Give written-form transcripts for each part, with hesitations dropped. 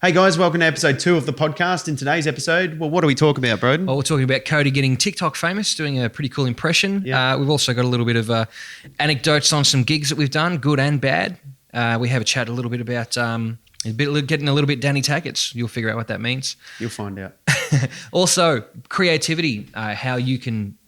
Hey guys, welcome to episode 2 of the podcast. In today's episode, well, what do we talk about, Broden? Well, we're talking about Cody getting TikTok famous, doing a pretty cool impression. Yeah. We've also got a little bit of anecdotes on some gigs that we've done, good and bad. We have a chat a little bit about getting a little bit Danny Taggart's. You'll figure out what that means. You'll find out. Also, creativity, how you can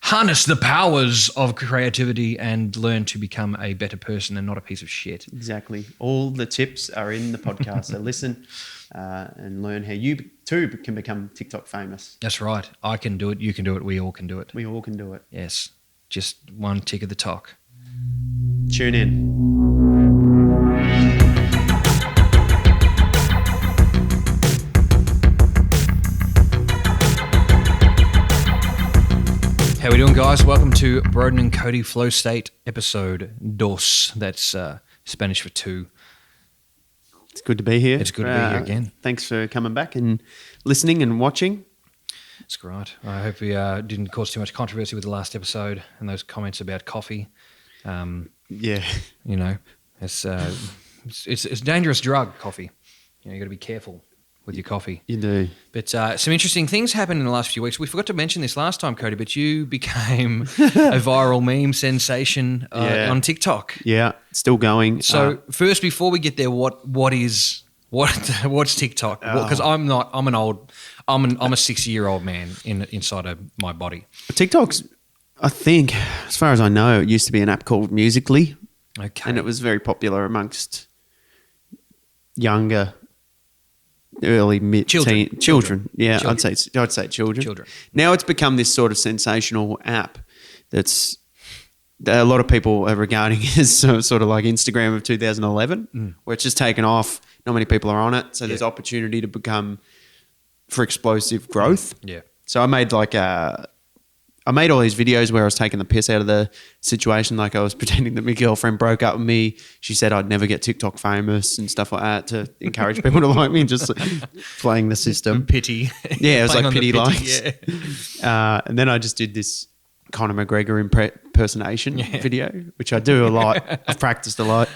harness the powers of creativity and learn to become a better person and not a piece of shit. Exactly. All the tips are in the podcast. So listen and learn how you too can become TikTok famous. That's right. I can do it. You can do it. We all can do it. We all can do it. Yes. Just one tick of the talk. Tune in. How we doing, guys? Welcome to Broden and Cody Flow State episode dos. That's Spanish for 2. It's good to be here. It's good to be here again. Thanks for coming back and listening and watching. That's great. I hope we didn't cause too much controversy with the last episode and those comments about coffee. Yeah. You know, it's a dangerous drug, coffee. You know, you got to be careful with your coffee. You do. But some interesting things happened in the last few weeks. We forgot to mention this last time, Cody, but you became a viral meme sensation on TikTok. Yeah, still going. So first, before we get there, what's TikTok? Because I'm a 60-year-old man inside of my body. TikTok's, I think, as far as I know, it used to be an app called Musical.ly. Okay. And it was very popular amongst younger, early mid children. Yeah, children. I'd say children. Now it's become this sort of sensational app that a lot of people are regarding as sort of like Instagram of 2011, where it's just taken off. Not many people are on it, so there's opportunity to become for explosive growth. Yeah. So I made I made all these videos where I was taking the piss out of the situation, like I was pretending that my girlfriend broke up with me. She said I'd never get TikTok famous and stuff like that to encourage people to like me, just playing the system. Pity. Yeah, it was like pity likes. Yeah. And then I just did this Conor McGregor impersonation video, which I do a lot. I've practiced a lot.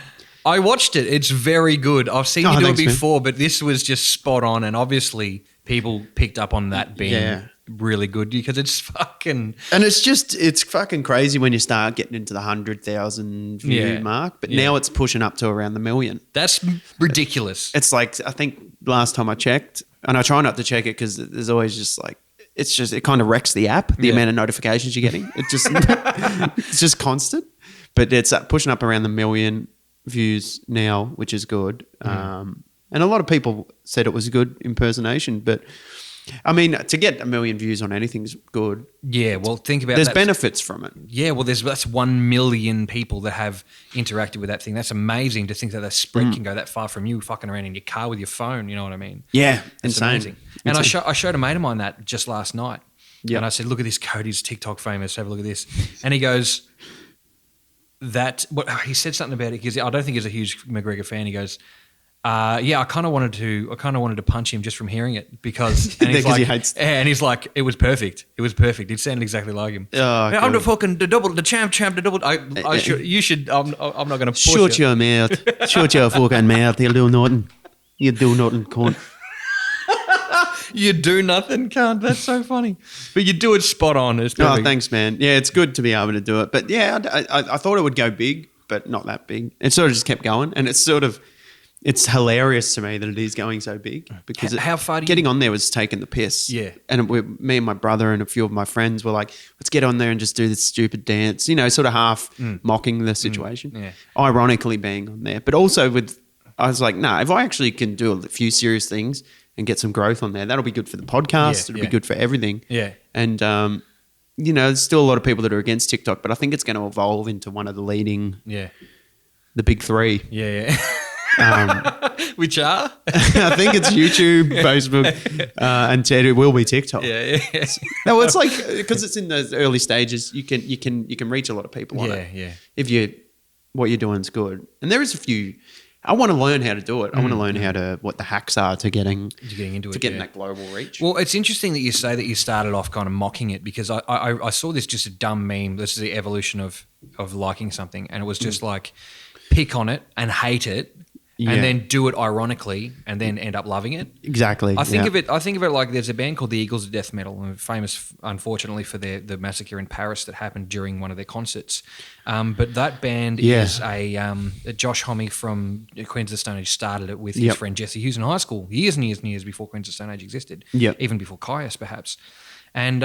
I watched it. It's very good. I've seen you do it before, man. But this was just spot on. And obviously people picked up on that being really good because it's fucking... And it's fucking crazy when you start getting into the 100,000 view mark. But now it's pushing up to around the 1 million. That's ridiculous. It's like, I think last time I checked, and I try not to check it because there's always just like, it kind of wrecks the app, the amount of notifications you're getting. It's just constant. But it's pushing up around the 1 million views now, which is good. And a lot of people said it was a good impersonation, but I mean, to get 1 million views on anything is good. Yeah, well, think about there's benefits from it. Yeah, well, that's 1 million people that have interacted with that thing. That's amazing to think that the spread can go that far from you fucking around in your car with your phone. You know what I mean? Yeah, that's insane. Amazing. And I showed a mate of mine that just last night. Yeah. And I said, look at this, Codys TikTok famous. Have a look at this. And he goes, he said something about it because I don't think he's a huge McGregor fan. He goes, I kind of wanted to punch him just from hearing it because and he's like, he's like, it was perfect. It was perfect. It sounded exactly like him. I'm the fucking the champ, the double. You should. I'm not going to push Shut your mouth. Shut your fucking mouth. You'll do nothing. You do nothing, cunt. You do nothing, cunt. That's so funny. But you do it spot on. It's perfect. Oh, thanks, man. Yeah, it's good to be able to do it. But yeah, I thought it would go big, but not that big. It sort of just kept going, and it's hilarious to me that it is going so big because how far getting on there was taking the piss. Yeah. And me and my brother and a few of my friends were like, let's get on there and just do this stupid dance, sort of half mocking the situation. Yeah. Ironically being on there. But also I was like, nah, if I actually can do a few serious things and get some growth on there, that'll be good for the podcast. It'll be good for everything. Yeah. And, there's still a lot of people that are against TikTok, but I think it's going to evolve into one of the leading, the big 3. Yeah. Which are? I think it's YouTube, Facebook, and Ted. It will be TikTok. Yeah. No, it's like because it's in those early stages. You can reach a lot of people on it. Yeah. If what you're doing is good, and there is a few. I want to learn how to do it. I want to learn what the hacks are to getting into it, to getting that global reach. Well, it's interesting that you say that you started off kind of mocking it because I saw this just a dumb meme. This is the evolution of liking something, and it was just like pick on it and hate it. and then do it ironically and then end up loving it. Exactly. I think of it like there's a band called the Eagles of Death Metal, famous, unfortunately, for the massacre in Paris that happened during one of their concerts. But that band is a Josh Homme from Queens of the Stone Age started it with his friend Jesse Hughes in high school, years and years and years before Queens of the Stone Age existed, even before Caius perhaps. And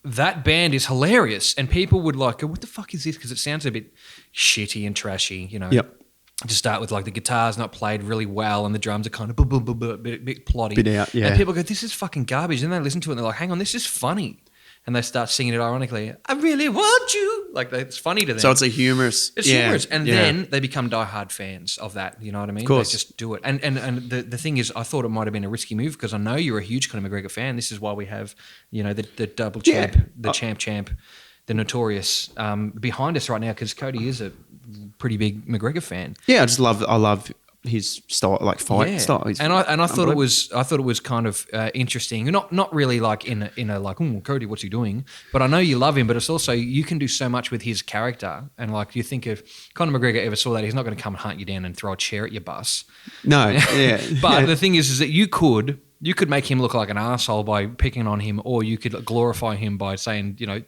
that band is hilarious, and people would like go, what the fuck is this? Because it sounds a bit shitty and trashy, you know. To start with, like the guitar's not played really well and the drums are kind of a bit plotty. Bit out, yeah. And people go, this is fucking garbage. And then they listen to it and they're like, hang on, this is funny. And they start singing it ironically. I really want you. Like, it's funny to them. So it's a humorous. It's humorous. And then they become diehard fans of that. You know what I mean? Of course. They just do it. And the thing is, I thought it might have been a risky move because I know you're a huge Conor McGregor fan. This is why we have, you know, the double champ, the champ, the notorious behind us right now, because Cody is a pretty big McGregor fan. Yeah, I love his style, like fight style. And I thought it was kind of interesting. Not really like in a like, oh, Cody, what's he doing? But I know you love him, but it's also you can do so much with his character. And like you think if Conor McGregor ever saw that, he's not going to come hunt you down and throw a chair at your bus. No, yeah. But the thing is that you could make him look like an asshole by picking on him, or you could glorify him by saying, you know,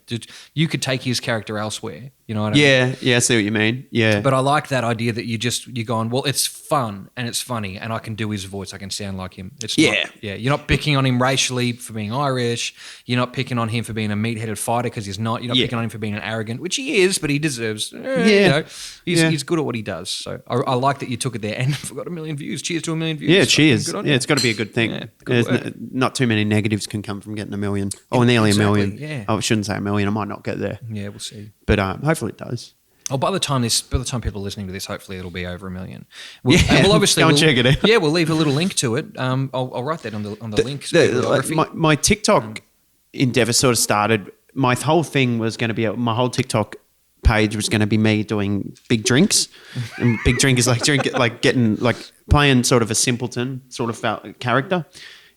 you could take his character elsewhere. You know what I mean? Yeah, I see what you mean. Yeah. But I like that idea that you're going, well, it's fun and it's funny and I can do his voice. I can sound like him. You're not picking on him racially for being Irish. You're not picking on him for being a meat-headed fighter because he's not. You're not picking on him for being an arrogant, which he is, but he deserves. You know, he's good at what he does. So I like that you took it there and got 1 million views. Cheers to 1 million views. Yeah, cheers. Yeah, it's got to be a good thing. Yeah, not too many negatives can come from getting 1 million. Oh, nearly 1 million. Yeah. Oh, I shouldn't say 1 million. I might not get there. Yeah, we'll see. But hopefully it does. Oh, by the time people are listening to this, hopefully it'll be over 1 million. We'll obviously go and check it out. Yeah, we'll leave a little link to it. I'll write that on the link. My TikTok endeavor sort of started. My whole thing was going to be my whole TikTok page was going to be me doing big drinks, and big drink is like getting like playing sort of a simpleton sort of character,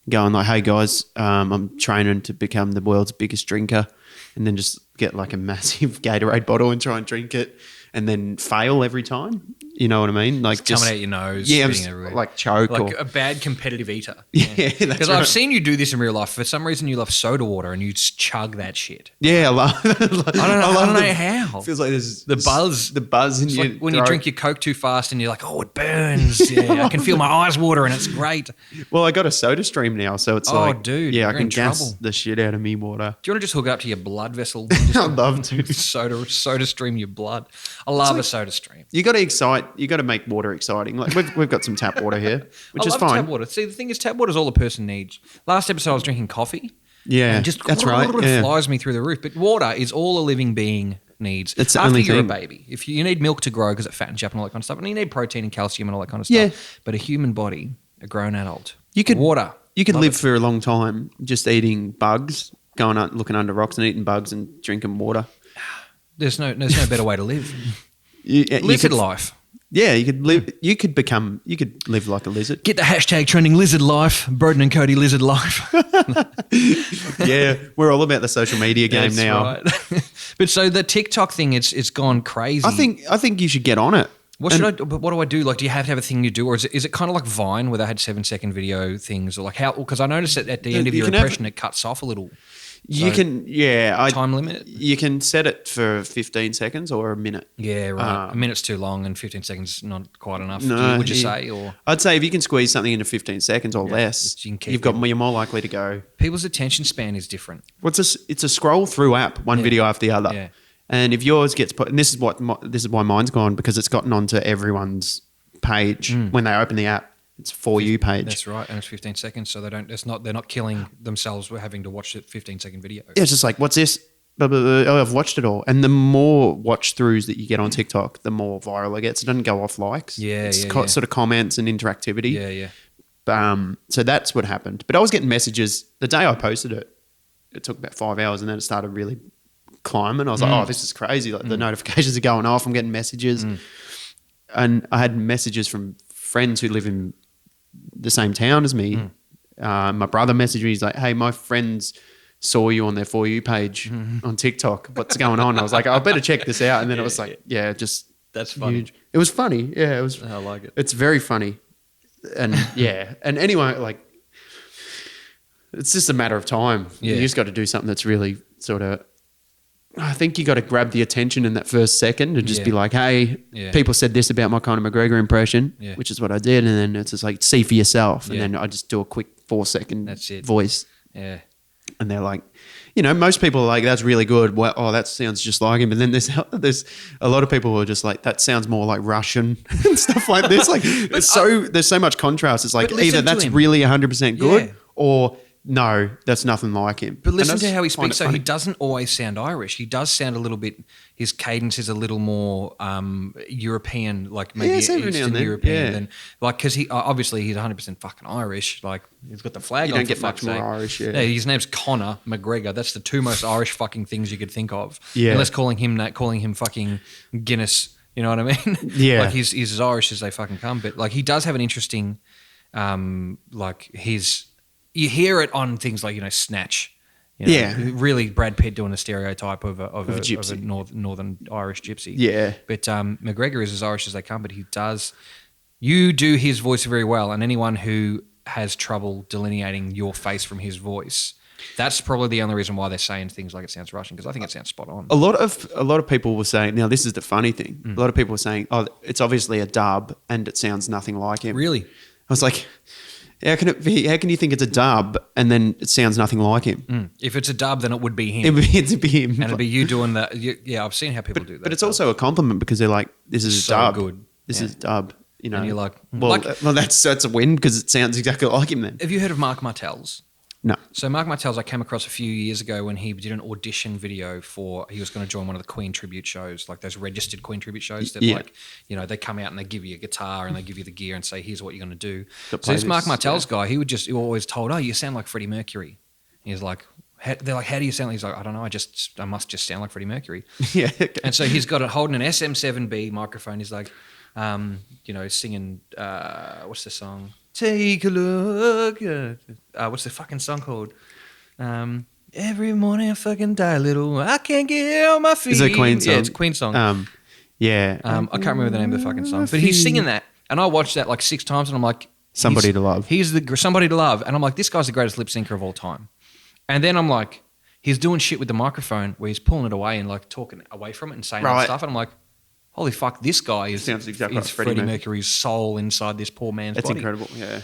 going like, hey guys, I'm training to become the world's biggest drinker. And then just get like a massive Gatorade bottle and try and drink it and then fail every time. You know what I mean? Like just coming out your nose. Yeah, everywhere. Like choke. Like a bad competitive eater. Yeah, because I've seen you do this in real life. For some reason you love soda water and you chug that shit. Yeah, I love I don't know how. Feels like there's the buzz. The buzz in your like when you drink your Coke too fast and you're like, oh, it burns. Yeah, I can feel my eyes water and it's great. Well, I got a soda stream now, so it's like, dude, yeah, I can gas the shit out of me water. Do you want to just hook it up to your blood vessel? I'd love to. Soda stream your blood. I love a soda stream. You got to make water exciting. Like we've got some tap water here, which is fine. Tap water. See, the thing is, tap water is all a person needs. Last episode, I was drinking coffee. Yeah, and just that's right. It flies me through the roof. But water is all a living being needs. It's the after only you're thing. A baby. If you need milk to grow because it fattens you up and all that kind of stuff, and you need protein and calcium and all that kind of stuff. Yeah. But a human body, a grown adult, You could love live it. for a long time just eating bugs, going out looking under rocks and eating bugs and drinking water. There's no better way to live. Lizard life. Yeah, you could live. You could live like a lizard. Get the hashtag trending lizard life. Broden and Cody lizard life. Yeah, we're all about the social media game That's now. Right. But so the TikTok thing, it's gone crazy. I think you should get on it. What do I do? Like, do you have to have a thing you do, or is it kind of like Vine where they had 7-second video things, or like how? Because I noticed that at the end of your impression, it cuts off a little. You can, time limit. You can set it for 15 seconds or a minute. Yeah, right. A minute's too long, and 15 seconds not quite enough. No, would you say? Or I'd say if you can squeeze something into 15 seconds or less, you're more likely to go. People's attention span is different. Well, it's a scroll through app, one video after the other. Yeah. And if yours gets put, and this is why mine's gone, because it's gotten onto everyone's page when they open the app. It's For You page. That's right, and it's 15 seconds, so they're not killing themselves with having to watch the 15-second video. Yeah, it's just like, what's this? Blah, blah, blah. Oh, I've watched it all. And the more watch throughs that you get on TikTok, the more viral it gets. It doesn't go off likes. It's sort of comments and interactivity. Yeah. So that's what happened. But I was getting messages the day I posted it. It took about 5 hours, and then it started really climbing. I was like, oh, this is crazy. Like the notifications are going off. I'm getting messages. And I had messages from friends who live in the same town as me. My brother messaged me. He's like, hey, my friends saw you on their For You page on TikTok. What's going on? I was like, I better check this out. And then it was like, just That's funny. Huge. It was funny. Yeah, it was. I like it. It's very funny, and yeah, and anyway, like, it's just a matter of time. Yeah. You just got to do something that's really sort of. I think you got to grab the attention in that first second and just be like, hey, people said this about my Conor McGregor impression, which is what I did. And then it's just like, see for yourself. And then I just do a quick 4-second voice. Yeah. And they're like, you know, most people are like, that's really good. Well, oh, that sounds just like him. But then there's a lot of people who are just like, that sounds more like Russian and stuff like this. Like, there's so much contrast. It's like either that's really 100% good or no, that's nothing like him. But listen to how he speaks. So he doesn't always sound Irish. He does sound a little bit, his cadence is a little more European, like maybe Eastern European than, like, because he obviously he's 100% fucking Irish. Like, he's got the flag on. You don't get much more Irish, his name's Conor McGregor. That's the two most Irish fucking things you could think of. Yeah. Unless calling him fucking Guinness. You know what I mean? Yeah. Like, he's as Irish as they fucking come. But, like, he does have an interesting, like, his... You hear it on things like, you know, Snatch. You know, really Brad Pitt doing a stereotype of a Northern Irish gypsy. Yeah. But McGregor is as Irish as they come, but you do his voice very well. And anyone who has trouble delineating your face from his voice, that's probably the only reason why they're saying things like it sounds Russian, because I think it sounds spot on. A lot of people were saying, now this is the funny thing, a lot of people were saying, oh, it's obviously a dub and it sounds nothing like him. Really? I was like... How can it be? How can you think it's a dub and then it sounds nothing like him? If it's a dub, then it would be him. It'd be him. And it'd be you doing that. Yeah, I've seen how people do that. But it's also a compliment because they're like, this is a dub. Good. This is a dub. You know, and you're like, well, that's a win because it sounds exactly like him then. Have you heard of Mark Martell's? No. So Mark Martell's I came across a few years ago when he did an audition video he was going to join one of the Queen tribute shows, like those registered Queen tribute shows that like, you know, they come out and they give you a guitar and they give you the gear and say, here's what you're going to do. So this Mark Martell's guy, he always told, oh, you sound like Freddie Mercury. And he's like, they're like, how do you sound? He's like, I don't know, I must just sound like Freddie Mercury. Yeah. Okay. And so he's got it holding an SM7B microphone. He's like, you know, singing, what's the song? Take a look. What's the fucking song called? Every morning I fucking die a little. I can't get on my feet. Is it a Queen song? Yeah, it's a Queen song. I can't remember the name of the fucking song. But he's singing that. And I watched that like 6 times and I'm like... Somebody to love. He's somebody to love. And I'm like, this guy's the greatest lip syncer of all time. And then I'm like, he's doing shit with the microphone where he's pulling it away and like talking away from it and saying all stuff. And I'm like... Holy fuck, this guy is Freddie Mercury's soul inside this poor man's body. That's incredible, yeah.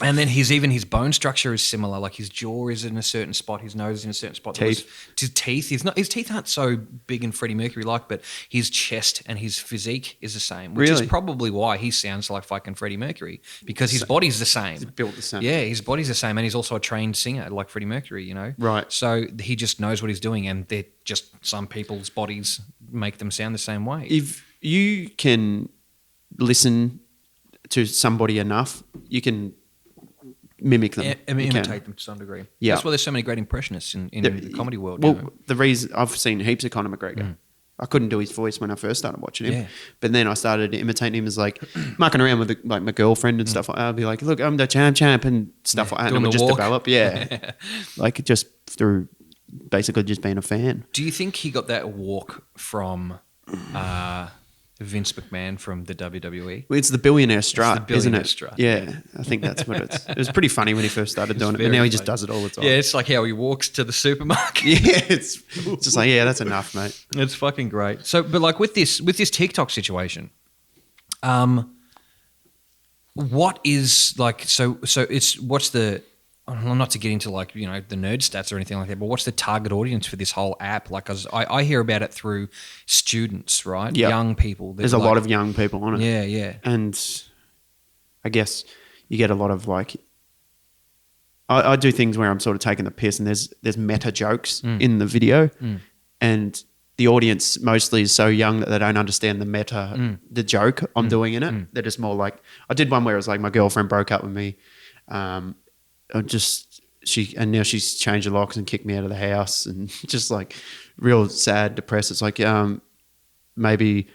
And then his bone structure is similar. Like his jaw is in a certain spot, his nose is in a certain spot. Teeth. His teeth. His teeth aren't so big and Freddie Mercury-like, but his chest and his physique is the same, which is probably why he sounds like fucking Freddie Mercury, because his body's the same. He's built the same. Yeah, his body's the same, and he's also a trained singer like Freddie Mercury, you know? Right. So he just knows what he's doing, and they're just some people's bodies make them sound the same way. If you can listen to somebody enough, you can mimic them. Imitate them to some degree. Yeah. That's why there's so many great impressionists in the comedy world. Well, you know? the reason I've seen heaps of Conor McGregor. I couldn't do his voice when I first started watching him, but then I started imitating him as like mucking around with like my girlfriend and stuff like that. I'd be like, look, I'm the champ and stuff like that. And it would just develop. Yeah. Like just through basically just being a fan. Do you think he got that walk from Vince McMahon from the WWE? Well, it's the billionaire strut, isn't it? Strut. Yeah, I think that's what it is. It was pretty funny when he first started doing it, but now he just does it all the time. Yeah, it's like how he walks to the supermarket. Yeah, it's just like, yeah, that's enough, mate. It's fucking great. So, but like with this TikTok situation, what is like, so it's, what's the, not to get into like, you know, the nerd stats or anything like that, but what's the target audience for this whole app? Like, I hear about it through students, right? Yep. Young people. There's a lot of young people on it. Yeah, yeah. And I guess you get a lot of like, I do things where I'm sort of taking the piss and there's meta jokes in the video and the audience mostly is so young that they don't understand the meta, the joke I'm doing in it. They're just more like, I did one where it was like my girlfriend broke up with me. And now she's changed the locks and kicked me out of the house and just like real sad, depressed. It's like, maybe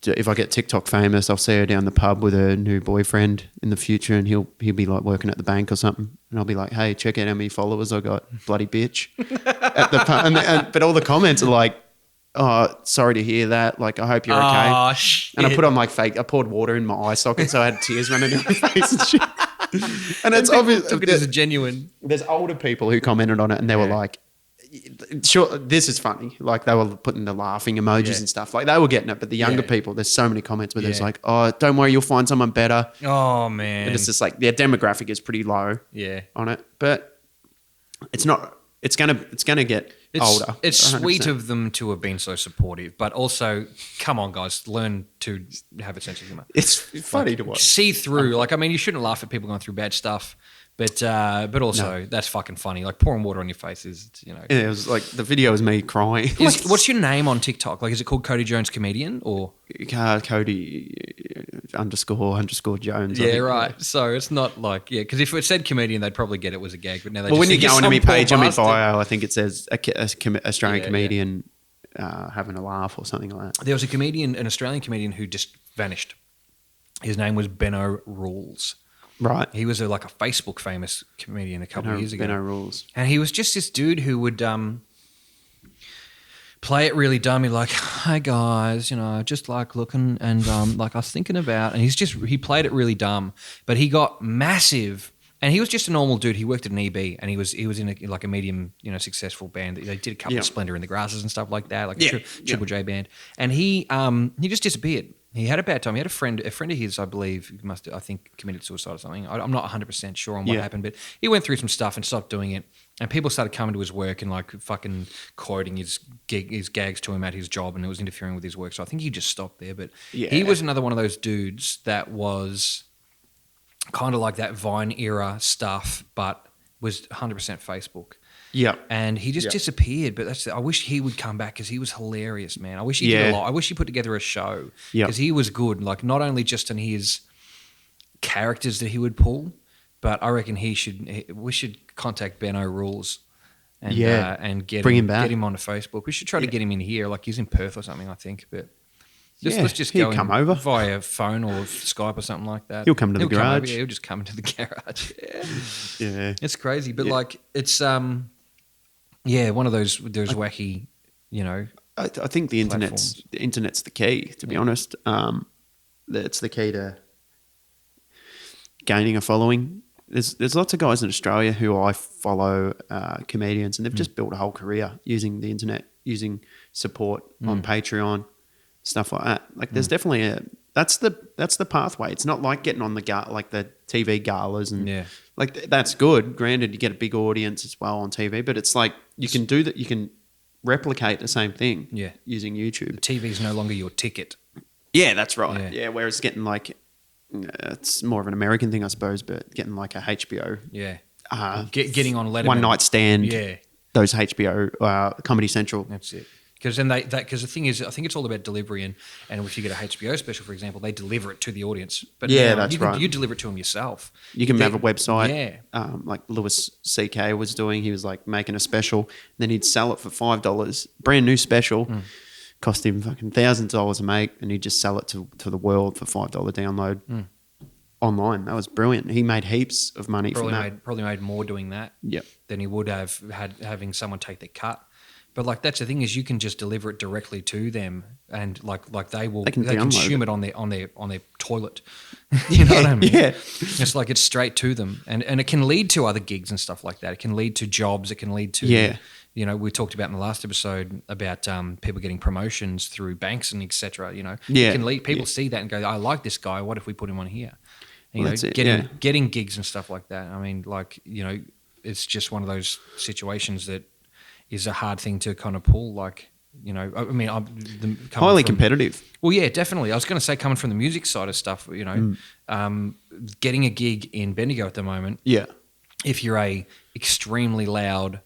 if I get TikTok famous, I'll see her down the pub with her new boyfriend in the future and he'll be like working at the bank or something. And I'll be like, hey, check out how many followers I got, bloody bitch. At the pub. But all the comments are like, oh, sorry to hear that. Like, I hope you're okay. Oh, shit. And I put on like I poured water in my eye socket, so I had tears running down my face and shit. And it's obvious. Took it as a genuine. There's older people who commented on it, and they were like, "Sure, this is funny." Like, they were putting the laughing emojis and stuff. Like, they were getting it. But the younger people, there's so many comments where there's like, "Oh, don't worry, you'll find someone better." Oh man, and it's just like their demographic is pretty low. On it, but it's not. It's gonna get older. It's 100%. sweet of them to have been so supportive, but also, come on, guys, learn to have a sense of humor. It's funny to watch. See through. Like, I mean, you shouldn't laugh at people going through bad stuff, but also that's fucking funny. Like, pouring water on your face is, you know. Yeah, it was like the video was me crying. What's your name on TikTok? Like, is it called Cody Jones Comedian or Cody __ Jones? Yeah, right. So it's not like because if it said comedian, they'd probably get it was a gag. But now when you go onto my page, on my bio, I think it says Australian comedian having a laugh or something like that. There was an Australian comedian who just vanished. His name was Benno Rules. Right. He was like a Facebook famous comedian a couple of years ago. Benno Rules. And he was just this dude who would play it really dummy, like, "Hi guys, you know, just like looking and like I was thinking about," and he played it really dumb, but he got massive. And he was just a normal dude. He worked at an EB, and he was in a medium, you know, successful band. They did a couple of Splendor in the Grasses and stuff like that, like a Triple J band. And he just disappeared. He had a bad time. He had a friend of his, I believe, I think committed suicide or something. I'm not 100% sure on what happened, but he went through some stuff and stopped doing it. And people started coming to his work and like fucking quoting his gags to him at his job, and it was interfering with his work. So I think he just stopped there. But he was another one of those dudes that was kind of like that Vine era stuff, but was 100% Facebook. Yeah. And he just disappeared. But I wish he would come back because he was hilarious, man. I wish he did a lot. I wish he put together a show because he was good. Like, not only just in his characters that he would pull, but I reckon we should contact Benno Rules and bring him back. Get him onto Facebook. We should try to get him in here. Like, he's in Perth or something, I think. But let's just go come over via phone or Skype or something like that. He'll come to the garage. He'll just come into the garage. Yeah. It's crazy, but like it's one of those wacky, you know. I think the internet's the key, to be honest. It's the key to gaining a following. There's lots of guys in Australia who I follow, comedians, and they've just built a whole career using the internet, using support on Patreon, stuff like that. Like, there's definitely that's the pathway. It's not like getting on the TV galas and like that's good. Granted, you get a big audience as well on TV, but it's like you can do that. You can replicate the same thing. Using YouTube. The TV is no longer your ticket. Yeah, that's right. Yeah, whereas getting like it's more of an American thing, I suppose, but getting like a HBO. Yeah. Getting on Letterman. One night stand. Yeah. Those HBO Comedy Central. That's it. Because the thing is, I think it's all about delivery, and if you get a HBO special, for example, they deliver it to the audience. But that's right. You deliver it to them yourself. You can have a website. Like Louis C.K. was doing. He was like making a special, and then he'd sell it for $5, brand new special. Cost him fucking $1,000 to make, and he'd just sell it to the world for $5 download online. That was brilliant. He made heaps of money from that. Probably made more doing that than he would have having someone take the cut. But like, that's the thing, is you can just deliver it directly to them, and like they can consume it on their toilet. You know what I mean? Yeah. It's like it's straight to them, and it can lead to other gigs and stuff like that. It can lead to jobs. It can lead to you know, we talked about in the last episode about people getting promotions through banks and etc. You know, it can lead people see that and go, "I like this guy. What if we put him on here?" You know, getting gigs and stuff like that. I mean, like, you know, it's just one of those situations that is a hard thing to kind of pull. Like, you know, I mean, highly competitive. Well, yeah, definitely. I was going to say, coming from the music side of stuff, you know, getting a gig in Bendigo at the moment. Yeah. If you're a extremely loud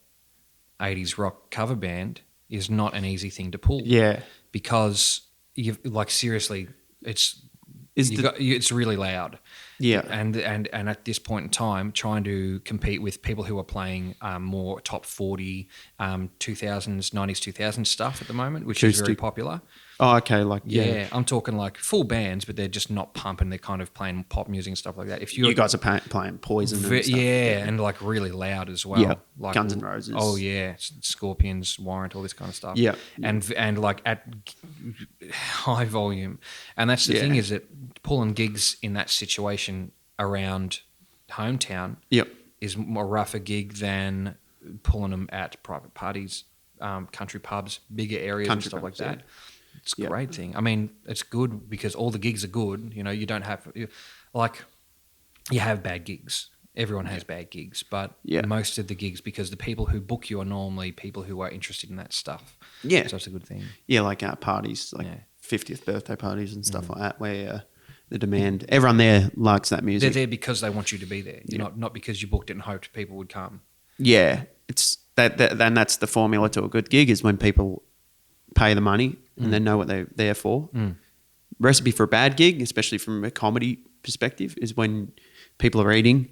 80s rock cover band, is not an easy thing to pull. Yeah. Because seriously, it's really loud. Yeah. And at this point in time, trying to compete with people who are playing more top 40, 2000s, 90s, 2000s stuff at the moment, which is very popular. Oh, okay. Yeah, I'm talking like full bands, but they're just not pumping. They're kind of playing pop music and stuff like that. If you guys are playing Poison and stuff. And like really loud as well. Yeah, like Guns N' Roses. Oh yeah, Scorpions, Warrant, all this kind of stuff. Yeah, and like at high volume. And that's the thing is that pulling gigs in that situation around hometown is more rougher gig than pulling them at private parties, country pubs, bigger areas and stuff like that. It's a great thing. I mean, it's good because all the gigs are good. You know, you don't have you have bad gigs. Everyone has bad gigs, but most of the gigs, because the people who book you are normally people who are interested in that stuff. Yeah, so it's a good thing. Yeah, like parties, like 50th birthday parties and stuff like that, where the demand, everyone there likes that music. They're there because they want you to be there. You're not because you booked it and hoped people would come. Yeah, it's that, and that's the formula to a good gig is when people pay the money and they know what they're there for. Recipe for a bad gig, especially from a comedy perspective, is when people are eating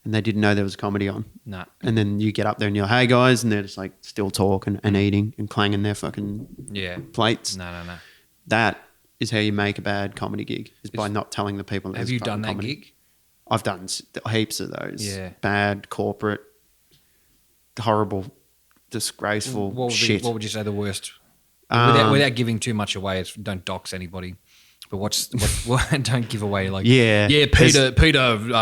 and they didn't know there was comedy on. Nah. And then you get up there and you're, hey guys, and they're just like still talking and eating and clanging their fucking plates. No. That is how you make a bad comedy gig, is by not telling the people. Have you done that comedy. Gig? I've done heaps of those. Yeah. Bad, corporate, horrible, disgraceful shit. What would you say the worst? Without giving too much away, don't dox anybody. But what don't give away Peter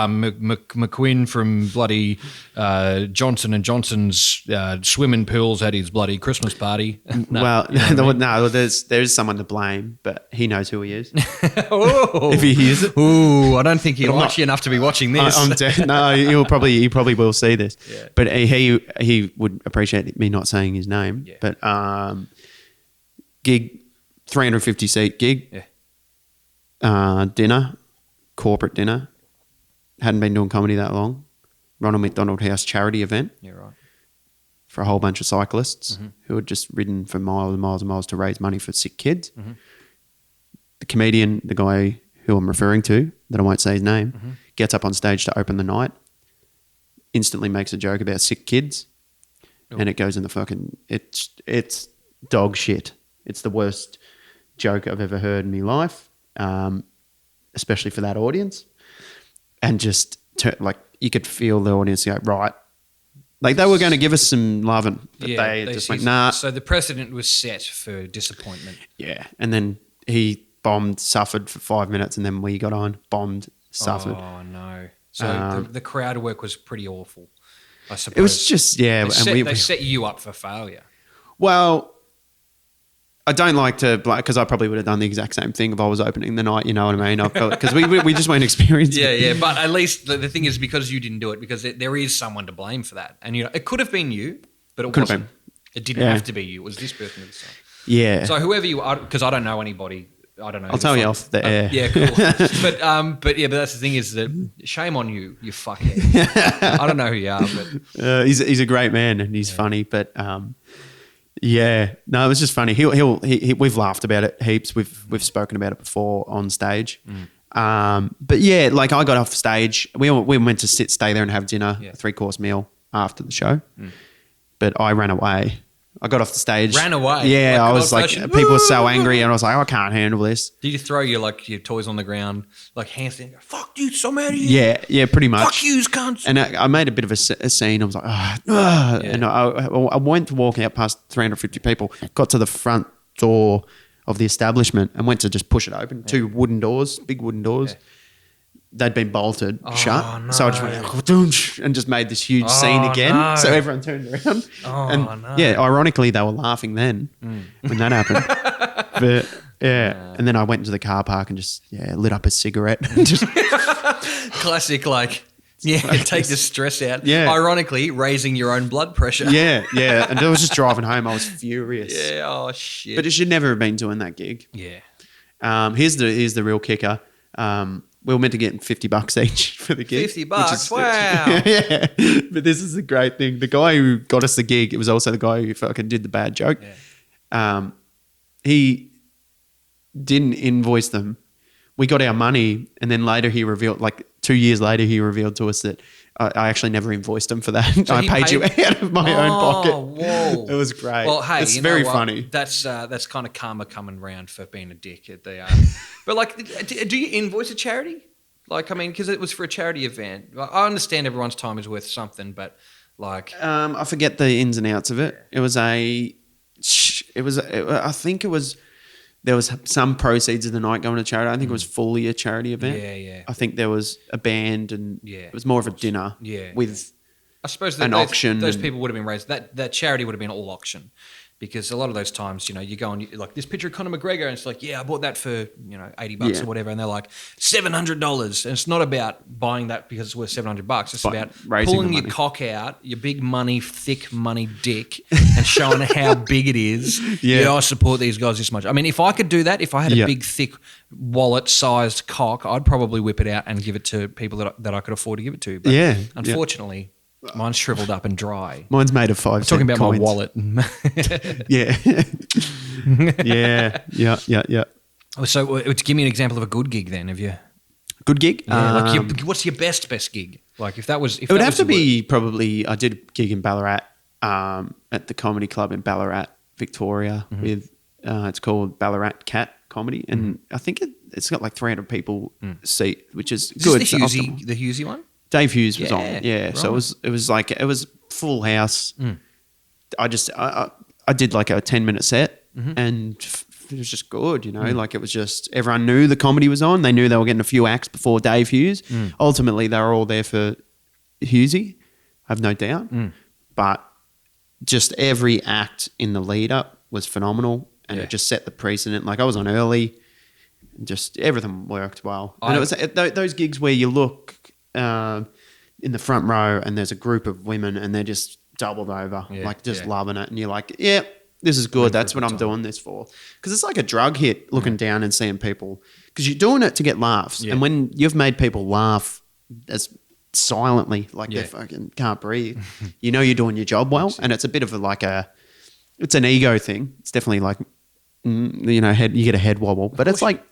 McQueen from bloody Johnson and Johnson's swimming pools at his bloody Christmas party. There's someone to blame, but he knows who he is. If he hears it. Ooh, I don't think he likes you enough to be watching this. No, he probably will see this. Yeah. But he would appreciate me not saying his name. Yeah. But gig, 350 seat gig. Yeah. Dinner, corporate dinner. Hadn't been doing comedy that long. Ronald McDonald House charity event. Yeah, right. For a whole bunch of cyclists who had just ridden for miles and miles and miles to raise money for sick kids. The comedian, the guy who I'm referring to, that I won't say his name, gets up on stage to open the night, instantly makes a joke about sick kids, and it goes in the fucking... It's dog shit. It's the worst joke I've ever heard in my life. Especially for that audience, and just you could feel the audience go, right, like they were going to give us some love, but they just went, nah. So the precedent was set for disappointment. Yeah, and then he suffered for 5 minutes, and then we got on, suffered. Oh no! So the crowd work was pretty awful, I suppose. It was just they set you up for failure. Well, I don't like to, because I probably would have done the exact same thing if I was opening the night, you know what I mean? Because we just weren't experienced. Yeah, but at least the thing is, because you didn't do it, because there is someone to blame for that. And it could have been you, but it wasn't. It didn't have to be you. It was this person at the time. Yeah. So whoever you are, because I don't know anybody. I don't know. I'll tell you off the air. Yeah, cool. but that's the thing is that shame on you, you fuckhead. I don't know who you are, but he's a great man and he's funny, but yeah, no, it was just funny. We've laughed about it heaps. We've spoken about it before on stage. But yeah, like I got off stage. We went to stay there and have dinner, a 3-course meal after the show. But I ran away. I got off the stage. Ran away? Yeah, I was like, people were so angry, and I was like, I can't handle this. Did you throw your toys on the ground, like hands down, fuck you, so mad at you? Yeah, pretty much. Fuck you, cunts. And I made a bit of a scene. I was like, and I went to walk out past 350 people, got to the front door of the establishment and went to just push it open. 2 wooden doors, big wooden doors. Yeah. They'd been bolted shut. No. So I just went and just made this huge scene again. No. So everyone turned around. Ironically, they were laughing then when that happened. But and then I went into the car park and just lit up a cigarette. And just classic, take the stress out. Yeah. Ironically, raising your own blood pressure. Yeah. And I was just driving home. I was furious. Yeah, oh shit. But it should never have been doing that gig. Yeah. Here's the real kicker. We were meant to get $50 each for the gig. $50, wow. Yeah. But this is the great thing. The guy who got us the gig, it was also the guy who fucking did the bad joke. Yeah. He didn't invoice them. we got our money, and then later he revealed, like 2 years later, he revealed to us that I actually never invoiced him for that. So I paid you out of my own pocket. Whoa. It was great. Well, hey, it's very funny. That's kind of karma coming round for being a dick at the. But like, do you invoice a charity? Like, I mean, because it was for a charity event. I understand everyone's time is worth something, but like, I forget the ins and outs of it. I think it was. There was some proceeds of the night going to charity. I think it was fully a charity event. Yeah. I think there was a band and it was more of a dinner with I suppose an auction. Those people would have been raised. That charity would have been all auction. Because a lot of those times, you go and like this picture of Conor McGregor, and it's like, I bought that for $80 or whatever, and they're like $700, and it's not about buying that because it's worth $700. It's about pulling your cock out, your big money, thick money dick, and showing how big it is. I support these guys this much. I mean, if I could do that, if I had a big, thick wallet-sized cock, I'd probably whip it out and give it to people that I could afford to give it to. But unfortunately. Mine's shriveled up and dry. Mine's made of 5 I'm talking about coins. my wallet. Yeah. So, give me an example of a good gig then, have you? Good gig? Yeah, what's your best gig? Like, if that was... It would have to be probably... I did a gig in Ballarat at the Comedy Club in Ballarat, Victoria, with... it's called Ballarat Cat Comedy, and I think it's got like 300 people seat, which is good. Is this the Hughesy one? Dave Hughes was on, right. So it was full house. I did like a 10-minute set, and it was just good, Like it was just everyone knew the comedy was on. They knew they were getting a few acts before Dave Hughes. Ultimately, they were all there for Hughesy, I have no doubt. But just every act in the lead up was phenomenal, and it just set the precedent. Like I was on early, and just everything worked well. And it was those gigs where you look. In the front row, and there's a group of women, and they're just doubled over, loving it, and you're like, this is good. That's what I'm doing this for. Because it's like a drug hit, looking down and seeing people, because you're doing it to get laughs, and when you've made people laugh as silently, like they fucking can't breathe, you're doing your job well, and it's a bit of it's an ego thing. It's definitely like, you get a head wobble, but it's like.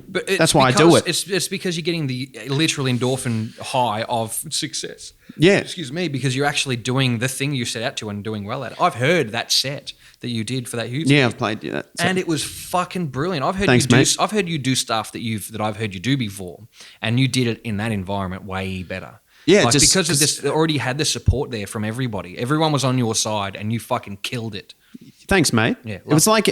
But that's why I do it. It's because you're getting the literal endorphin high of success. Yeah. Excuse me, because you're actually doing the thing you set out to and doing well at it. I've heard that set that you did for that Hughes. Yeah, I've played that. And it was fucking brilliant. I've heard I've heard you do stuff that I've heard you do before, and you did it in that environment way better. Yeah, because of this, already had the support there from everybody. Everyone was on your side, and you fucking killed it. Thanks, mate. Yeah, it was like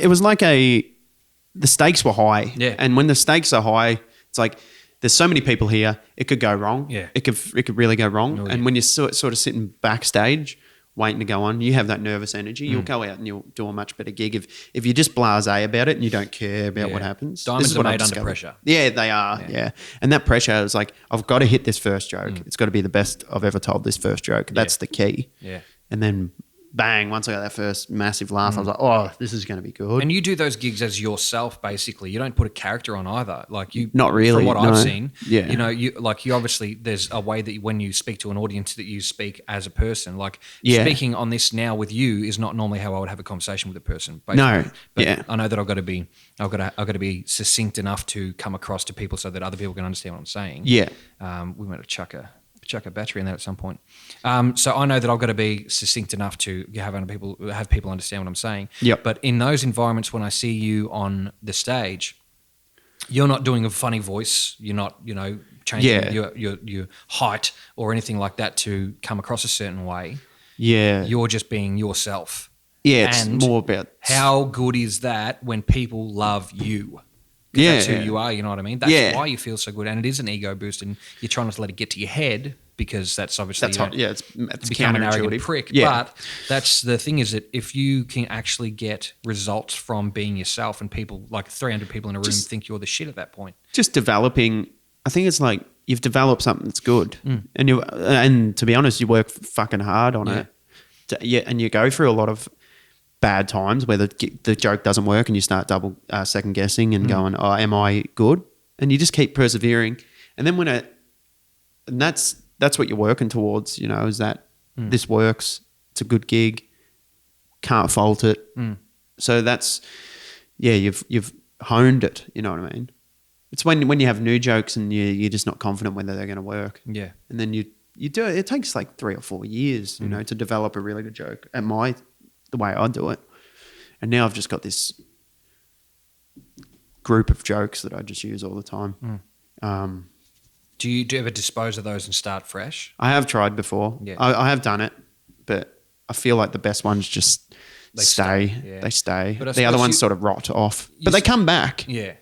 the stakes were high. Yeah. And when the stakes are high, it's like there's so many people here, it could go wrong. Yeah. It could really go wrong. And when you're sort of sitting backstage waiting to go on, you have that nervous energy. You'll go out and you'll do a much better gig. If you're just blasé about it and you don't care about what happens. Diamonds are made under pressure. Yeah, they are. Yeah. And that pressure is like, I've got to hit this first joke. It's got to be the best I've ever told this first joke. That's the key. Yeah. And then bang, once I got that first massive laugh, I was like, oh, this is going to be good. And you do those gigs as yourself, basically. You don't put a character on either. Like you, not really. From what I've seen, yeah. you obviously there's a way that when you speak to an audience that you speak as a person. Like speaking on this now with you is not normally how I would have a conversation with a person. Basically. No, but I know that I've got to be succinct enough to come across to people so that other people can understand what I'm saying. Yeah. We might chuck a battery in that at some point. So I know that I've got to be succinct enough to have people understand what I'm saying. Yep. But in those environments, when I see you on the stage, you're not doing a funny voice. You're not, changing your height or anything like that to come across a certain way. Yeah. You're just being yourself. Yeah, it's more about... How good is that when people love you? Yeah, that's who you are, you know what I mean? That's why you feel so good. And it is an ego boost, and you're trying not to let it get to your head because that's obviously it's become an arrogant prick. Yeah. But that's the thing is that if you can actually get results from being yourself and people, like 300 people in a room think you're the shit at that point. Just developing, I think it's like you've developed something that's good. And to be honest, you work fucking hard on it. And you go through a lot of bad times where the joke doesn't work and you start double second guessing and going, oh, am I good? And you just keep persevering. And then and that's what you're working towards, is that this works. It's a good gig. Can't fault it. So that's, you've honed it. You know what I mean? It's when you have new jokes and you're just not confident whether they're going to work. Yeah. And then you do it. It takes like 3 or 4 years, you know, to develop a really good joke the way I do it. And now I've just got this group of jokes that I just use all the time. Do you ever dispose of those and start fresh? I have tried before. Yeah. I have done it, but I feel like the best ones just stay. Yeah. They stay. But the other ones sort of rot off, but they come back. Yeah.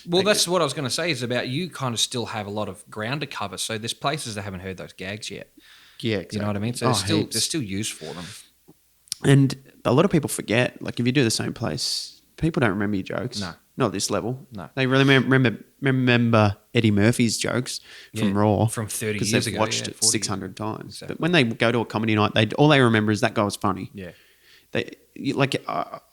Well, that's what I was going to say is about you kind of still have a lot of ground to cover. So there's places that haven't heard those gags yet. Yeah, exactly. You know what I mean? So there's still use for them. And a lot of people forget, like if you do the same place, people don't remember your jokes. No. Not at this level. No. They really remember Eddie Murphy's jokes from Raw. From 30 years because they've ago. watched it 600 times. Exactly. But when they go to a comedy night, all they remember is that guy was funny. Yeah. I've seen comedy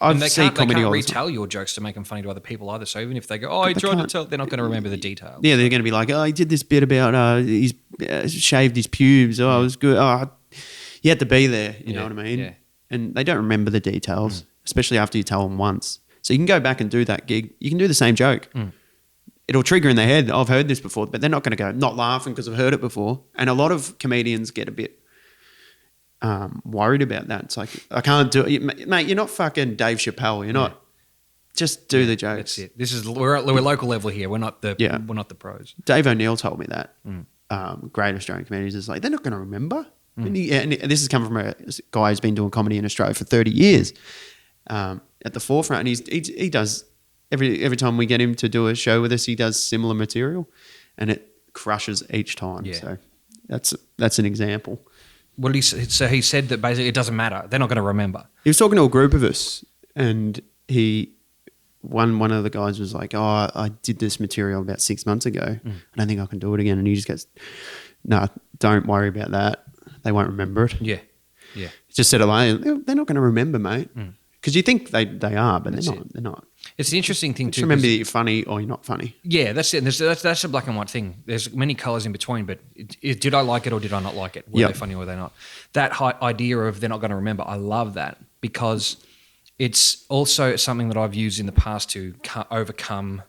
all the time. They can't retell your jokes to make them funny to other people either. So even if they go, oh, I tried to tell, they're not going to remember the details. Yeah, they're going to be like, oh, he did this bit about he's shaved his pubes. Oh, it was good. Oh, you had to be there. You know what I mean? Yeah. And they don't remember the details, especially after you tell them once. So you can go back and do that gig. You can do the same joke. It'll trigger in their head, I've heard this before, but they're not going to go, not laughing because I've heard it before. And a lot of comedians get a bit worried about that. It's like, I can't do it. Mate, you're not fucking Dave Chappelle. You're not. Just do the jokes. That's it. We're local level here. We're not the pros. Dave O'Neill told me that. Great Australian comedians is like, they're not going to remember. And this has come from a guy who's been doing comedy in Australia for 30 years at the forefront. And he does, every time we get him to do a show with us, he does similar material and it crushes each time. Yeah. So that's an example. Well, so he said that basically it doesn't matter. They're not going to remember. He was talking to a group of us and one of the guys was like, oh, I did this material about 6 months ago. I don't think I can do it again. And he just goes, no, don't worry about that. They won't remember it. Yeah. Yeah. Just said it like, they're not going to remember, mate. Because you think they are, but they're not. It's the interesting thing too. Just remember that you're funny or you're not funny. Yeah, that's it. That's a black and white thing. There's many colours in between, but did I like it or did I not like it? Were they funny or were they not? That idea of they're not going to remember, I love that because it's also something that I've used in the past to overcome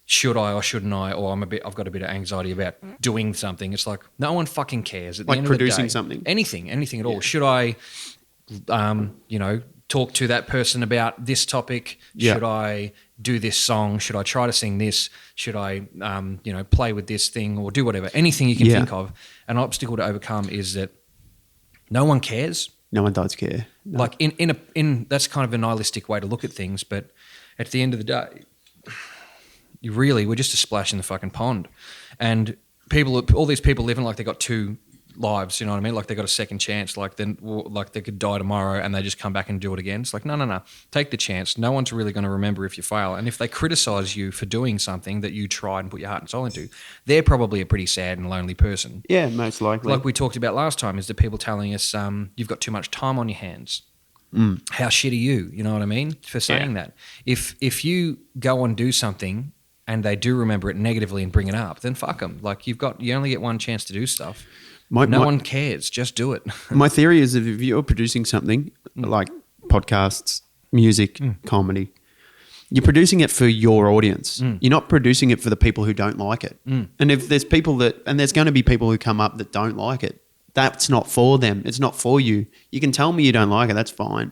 should I or shouldn't I, or I've got a bit of anxiety about doing something. It's like no one fucking cares. At the end producing of the day, something. Anything at all. Should I, talk to that person about this topic? Yeah. Should I do this song? Should I try to sing this? Should I, play with this thing or do whatever? Anything you can think of. An obstacle to overcome is that no one cares. No one does care. No. Like in that's kind of a nihilistic way to look at things, but at the end of the day, we're just a splash in the fucking pond. And all these people living like they got two lives, you know what I mean? Like they got a second chance, like they could die tomorrow and they just come back and do it again. It's like, no. Take the chance. No one's really going to remember if you fail. And if they criticize you for doing something that you tried and put your heart and soul into, they're probably a pretty sad and lonely person. Yeah, most likely. Like we talked about last time, is the people telling us you've got too much time on your hands. How shit are you? You know what I mean? For saying that. If you go and do something and they do remember it negatively and bring it up, then fuck them. Like you only get one chance to do stuff. No one cares. Just do it. My theory is that if you're producing something like podcasts, music, comedy, you're producing it for your audience. You're not producing it for the people who don't like it. And if there's there's going to be people who come up that don't like it, that's not for them. It's not for you. You can tell me you don't like it. That's fine.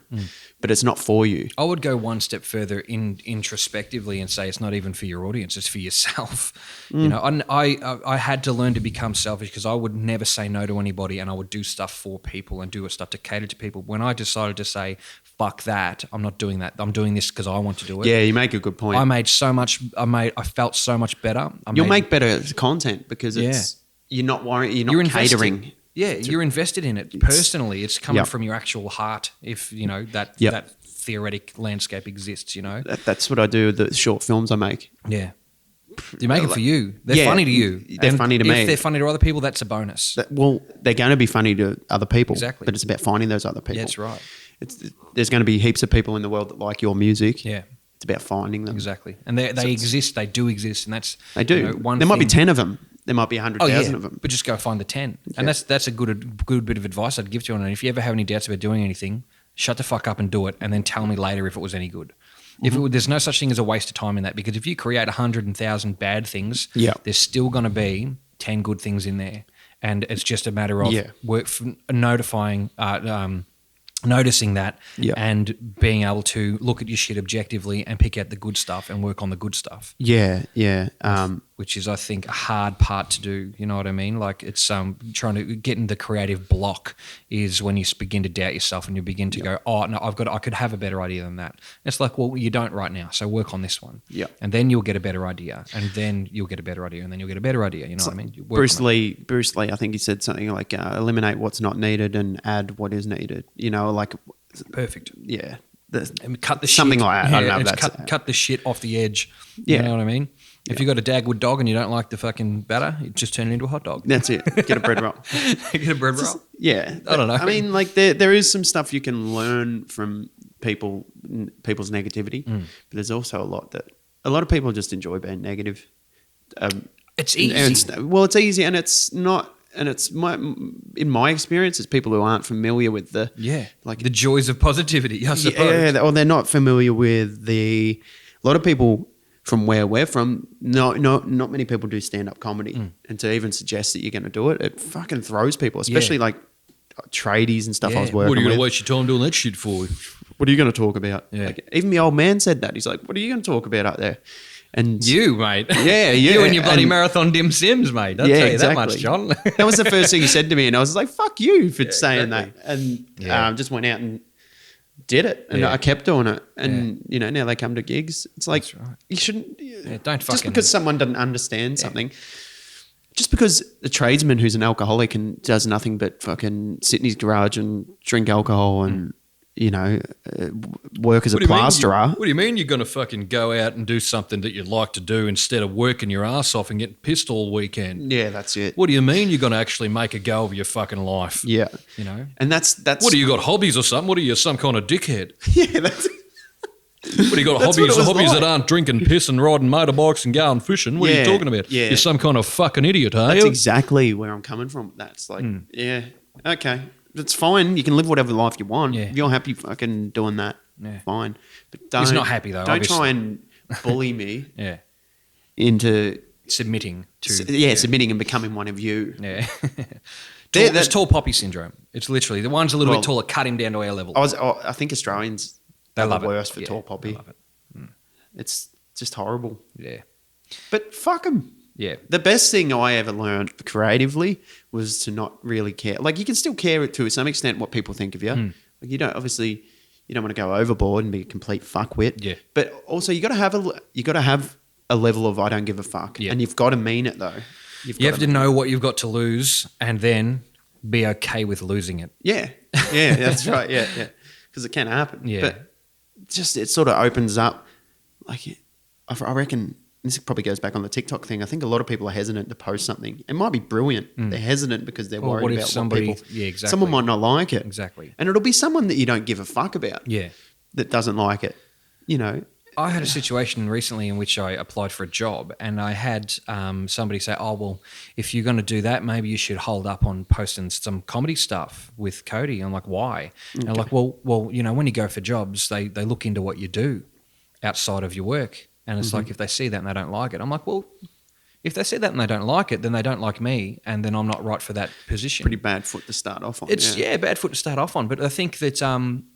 But it's not for you. I would go one step further introspectively and say it's not even for your audience. It's for yourself. You know, I had to learn to become selfish because I would never say no to anybody and I would do stuff for people and do stuff to cater to people. When I decided to say, fuck that, I'm not doing that. I'm doing this because I want to do it. Yeah, you make a good point. I felt so much better. You'll make better content because you're not worried. You're not catering. Yeah, you're invested in it personally. It's coming from your actual heart. If you know that theoretic landscape exists, you know. That's what I do with the short films I make. Yeah, you make it for you. They're funny to you. They're funny to me. If they're funny to other people, that's a bonus. They're going to be funny to other people. Exactly. But it's about finding those other people. Yeah, that's right. There's going to be heaps of people in the world that like your music. Yeah. It's about finding them. Exactly. And they exist. They do exist, and that's they do. You know, there might be 10 of them. There might be 100,000 of them. But just go find the 10. Yeah. And that's a good bit of advice I'd give to you on it. If you ever have any doubts about doing anything, shut the fuck up and do it and then tell me later if it was any good. There's no such thing as a waste of time in that, because if you create 100,000 bad things, there's still going to be 10 good things in there, and it's just a matter of noticing that and being able to look at your shit objectively and pick out the good stuff and work on the good stuff. Which is, I think, a hard part to do. You know what I mean? Like, it's trying to get in the creative block is when you begin to doubt yourself and you begin to go, oh no, I could have a better idea than that. It's like, well, you don't right now, so work on this one. And then you'll get a better idea, and then you'll get a better idea, and then you'll get a better idea. You know what I mean? Bruce Lee, I think he said something like, eliminate what's not needed and add what is needed. You know, like perfect. Yeah. Cut the something shit. like that. I don't know. Cut the shit off the edge. You know what I mean? If you've got a Dagwood dog and you don't like the fucking batter, you just turn it into a hot dog. That's it. Get a bread roll. Get a bread roll? Yeah. I don't know. I mean, like there is some stuff you can learn from people's negativity, but there's also a lot of people just enjoy being negative. It's easy. It's easy, and it's not. And in my experience, it's people who aren't familiar with the joys of positivity, I suppose. Or they're not familiar with a lot of people from where we're from. Not many people do stand up comedy, and to even suggest that you're going to do it fucking throws people, especially like tradies and stuff. I was working. What are you going to waste your time doing that shit for? What are you going to talk about? Yeah. Like, even the old man said that. He's like, "What are you going to talk about out there?" And you, mate. Yeah. You and your bloody marathon dim sims, mate. I'll tell you that much, John. That was the first thing he said to me, and I was like, fuck you for saying that. And just went out and did it. And I kept doing it. And, now they come to gigs. It's like, you shouldn't... don't fucking... Just because someone doesn't understand something... Just because a tradesman who's an alcoholic and does nothing but fucking sit in his garage and drink alcohol and... work as a plasterer. What do you mean you're going to fucking go out and do something that you'd like to do instead of working your ass off and getting pissed all weekend? Yeah, that's it. What do you mean you're going to actually make a go of your fucking life? Yeah. And that's... What, do you got hobbies or something? What are you, some kind of dickhead? Yeah, that's... What do you got, hobbies that aren't drinking piss and riding motorbikes and going fishing? What are you talking about? Yeah. You're some kind of fucking idiot, are you? That's exactly where I'm coming from. That's like, okay. It's fine. You can live whatever life you want. Yeah. If you're happy fucking doing that, fine. But don't... He's not happy, though, Don't obviously. try and bully me into... Submitting to... submitting and becoming one of you. Yeah. It's tall poppy syndrome. It's literally... The ones a little bit taller cut him down to our level. I think Australians they love the worst for tall poppy. They love it. It's just horrible. Yeah. But fuck them. Yeah. The best thing I ever learned creatively was to not really care. Like, you can still care to some extent what people think of you. Like, you don't want to go overboard and be a complete fuckwit. Yeah. But also you got to have a level of I don't give a fuck. Yeah. And you've got to mean it though. You have to know what you've got to lose and then be okay with losing it. Yeah. Yeah, that's right. Yeah. Because it can happen. Yeah. But it sort of opens up, like, I reckon. This probably goes back on the TikTok thing. I think a lot of people are hesitant to post something. It might be brilliant. They're hesitant because they're worried about somebody, what people... Yeah, exactly. Someone might not like it. Exactly. And it'll be someone that you don't give a fuck about. Yeah. That doesn't like it. I had a situation recently in which I applied for a job and I had somebody say, oh, well, if you're going to do that, maybe you should hold up on posting some comedy stuff with Cody. I'm like, why? Okay. And I'm like, well, when you go for jobs, they look into what you do outside of your work. And it's like, if they see that and they don't like it, I'm like, well, if they see that and they don't like it, then they don't like me, and then I'm not right for that position. Pretty bad foot to start off on. It's bad foot to start off on. But I think that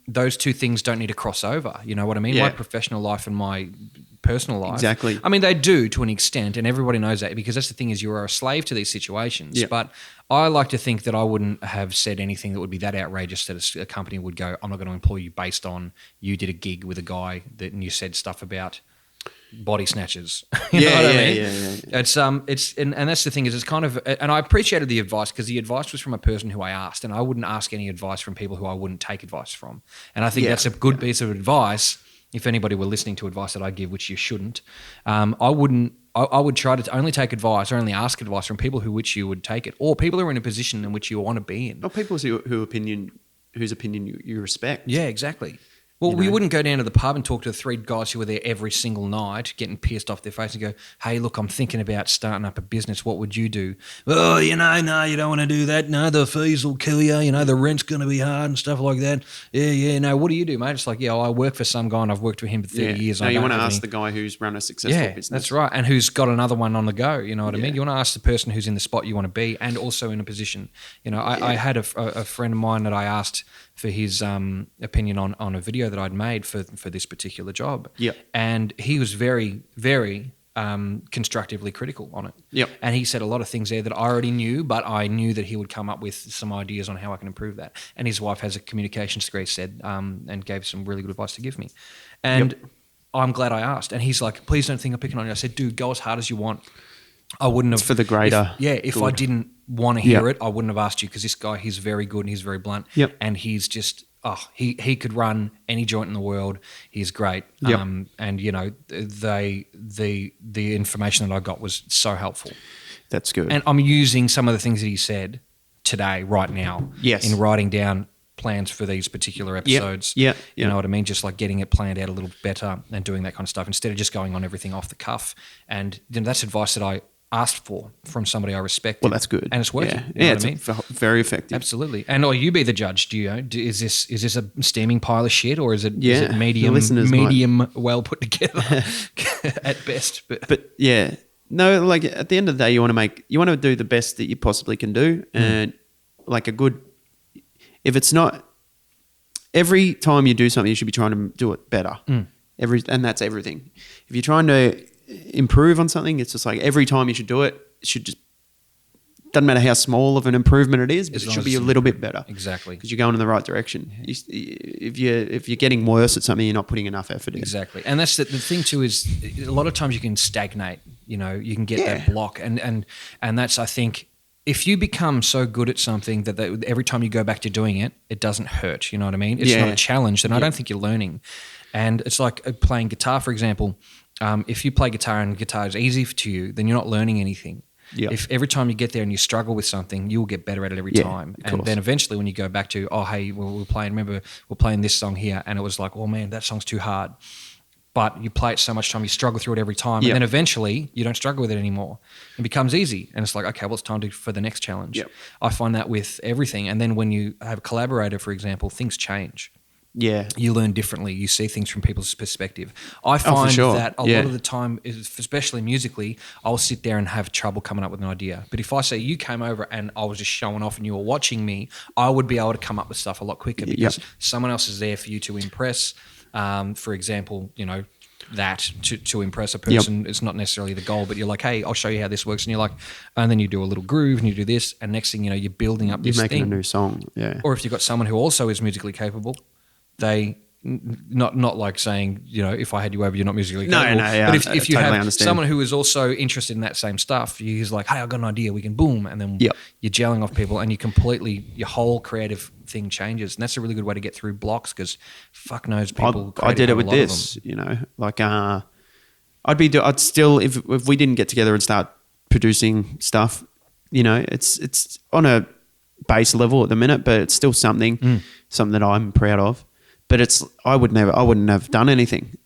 those two things don't need to cross over. You know what I mean? Yeah. My professional life and my personal life. Exactly. I mean, they do to an extent, and everybody knows that, because that's the thing, is you are a slave to these situations. Yeah. But I like to think that I wouldn't have said anything that would be that outrageous that a company would go, I'm not going to employ you based on you did a gig with a guy and you said stuff about body snatchers. You know what I mean? Yeah. It's and that's the thing, is it's kind of, and I appreciated the advice because the advice was from a person who I asked, and I wouldn't ask any advice from people who I wouldn't take advice from. And I think that's a good piece of advice. If anybody were listening to advice that I give, which you shouldn't, I would try to only take advice or only ask advice from people which you would take it, or people who are in a position in which you want to be in. Or people whose opinion you respect. Yeah, exactly. Well, we wouldn't go down to the pub and talk to the 3 guys who were there every single night, getting pissed off their face and go, hey, look, I'm thinking about starting up a business. What would you do? Oh, no, you don't want to do that. No, the fees will kill you. The rent's going to be hard and stuff like that. Yeah, no, what do you do, mate? It's like, I work for some guy and I've worked with him for 30 years. No, you want to ask the guy who's run a successful business. That's right. And who's got another one on the go, you know what I mean? You want to ask the person who's in the spot you want to be and also in a position. I had a friend of mine that I asked for his opinion on a video that I'd made for this particular job. Yep. And he was very, very constructively critical on it. Yep. And he said a lot of things there that I already knew, but I knew that he would come up with some ideas on how I can improve that. And his wife has a communications degree, said, and gave some really good advice to give me. And I'm glad I asked. And he's like, please don't think I'm picking on you. I said, dude, go as hard as you want. I wouldn't have. It's for the greater. If I didn't want to hear it, I wouldn't have asked you, because this guy, he's very good and he's very blunt. Yep. And he's just, he could run any joint in the world. He's great. Yep. And the information that I got was so helpful. That's good. And I'm using some of the things that he said today, right now. Yes. In writing down plans for these particular episodes. Yeah. You know what I mean? Just like getting it planned out a little better and doing that kind of stuff instead of just going on everything off the cuff. And that's advice that I asked for from somebody I respect. Well, that's good. And it's working. Yeah, What I mean? Very effective. Absolutely. And you be the judge. Is this a steaming pile of shit, or is it medium well put together at best? But yeah, no, like at the end of the day, you want to do the best that you possibly can do, and like if it's not, every time you do something, you should be trying to do it better. And that's everything. If you're trying to improve on something, it's just like every time you should do it. It should just, doesn't matter how small of an improvement it is, but it should be a little bit better. Exactly, because you're going in the right direction. If you're getting worse at something, you're not putting enough effort in. Exactly, and that's the thing too. Is a lot of times you can stagnate. You can get that block, and that's, I think, if you become so good at something that every time you go back to doing it, it doesn't hurt. You know what I mean? It's not a challenge, then I don't think you're learning. And it's like playing guitar, for example. If you play guitar and guitar is easy to you, then you're not learning anything. Yep. If every time you get there and you struggle with something, you will get better at it every time. And then eventually when you go back to, we're playing this song here, and it was like, oh man, that song's too hard. But you play it so much time, you struggle through it every time. And then eventually you don't struggle with it anymore. It becomes easy. And it's like, okay, well, it's time for the next challenge. Yep. I find that with everything. And then when you have a collaborator, for example, things change. Yeah. You learn differently. You see things from people's perspective. I find that a lot of the time, especially musically, I'll sit there and have trouble coming up with an idea. But if I say you came over and I was just showing off and you were watching me, I would be able to come up with stuff a lot quicker because someone else is there for you to impress. For example, that to impress a person, it's not necessarily the goal, but you're like, hey, I'll show you how this works. And you're like, and then you do a little groove and you do this. And next thing you know, you're building up this thing. You're making a new song. Yeah. Or if you've got someone who also is musically capable, they not like saying, if I had you over, you're not musically capable. No, yeah. But if you totally have someone who is also interested in that same stuff, he's like, hey, I've got an idea, we can boom. And then you're gelling off people and your whole creative thing changes. And that's a really good way to get through blocks because fuck knows people. I did it with this, like I'd still, if we didn't get together and start producing stuff, it's on a base level at the minute, but it's still something that I'm proud of. But I wouldn't have done anything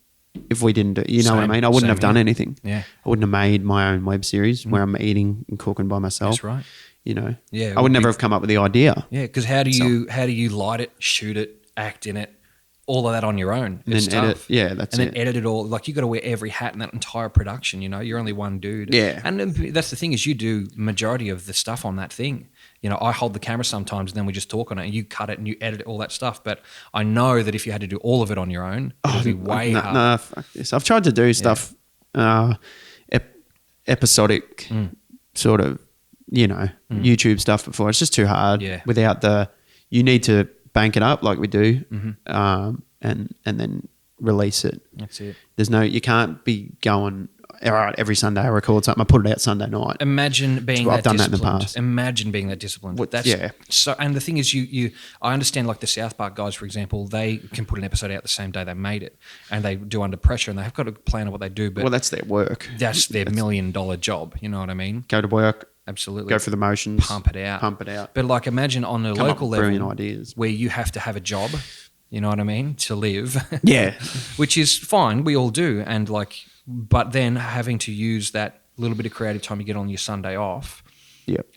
if we didn't do, what I mean? I wouldn't have done anything. Yeah. I wouldn't have made my own web series where I'm eating and cooking by myself. That's right. Yeah. I would never have come up with the idea. Yeah, because how do you light it, shoot it, act in it, all of that on your own? And then edit. Yeah, that's it. And then edit it all. Like you got to wear every hat in that entire production. You're only one dude. Yeah. And that's the thing is you do majority of the stuff on that thing. I hold the camera sometimes and then we just talk on it and you cut it and you edit all that stuff. But I know that if you had to do all of it on your own, it would be way hard. No, fuck this. I've tried to do stuff, episodic sort of, YouTube stuff before. It's just too hard without you need to bank it up like we do and then release it. That's it. You can't be going, all right, every Sunday I record something, I put it out Sunday night. Imagine being that disciplined. I've done that in the past. Imagine being that disciplined. So, and the thing is, I understand like the South Park guys, for example, they can put an episode out the same day they made it, and they do under pressure, and they've got a plan of what they do. But that's their work. That's their $1 million job. You know what I mean? Go to work. Absolutely. Go for the motions. Pump it out. But like imagine on a local level brilliant ideas where you have to have a job You know what I mean? To live. Yeah. Which is fine. We all do. And but then having to use that little bit of creative time you get on your Sunday off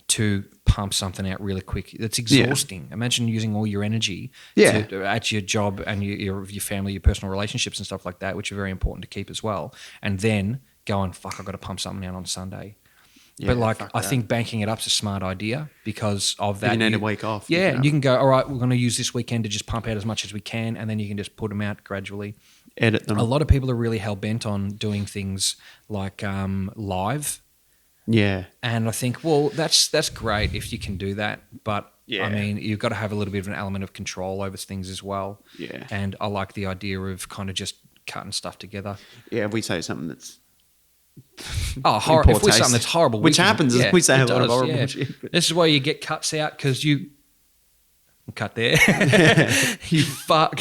to pump something out really quick. That's exhausting. Imagine using all your energy at your job and your family, your personal relationships and stuff like that, which are very important to keep as well. And then going, fuck, I've got to pump something out on Sunday. Yeah, but I think banking it up's a smart idea because of that. You need a week off. Yeah, and you can go, all right, we're going to use this weekend to just pump out as much as we can, and then you can just put them out gradually. Edit them. A lot of people are really hell-bent on doing things like live. Yeah. And I think, well, that's great if you can do that. But, I mean, you've got to have a little bit of an element of control over things as well. Yeah. And I like the idea of kind of just cutting stuff together. Yeah, if we say something that's horrible. If we say something that's horrible. Which happens, we say a lot of horrible shit. This is why you get cuts out because you... Cut there. You fuck.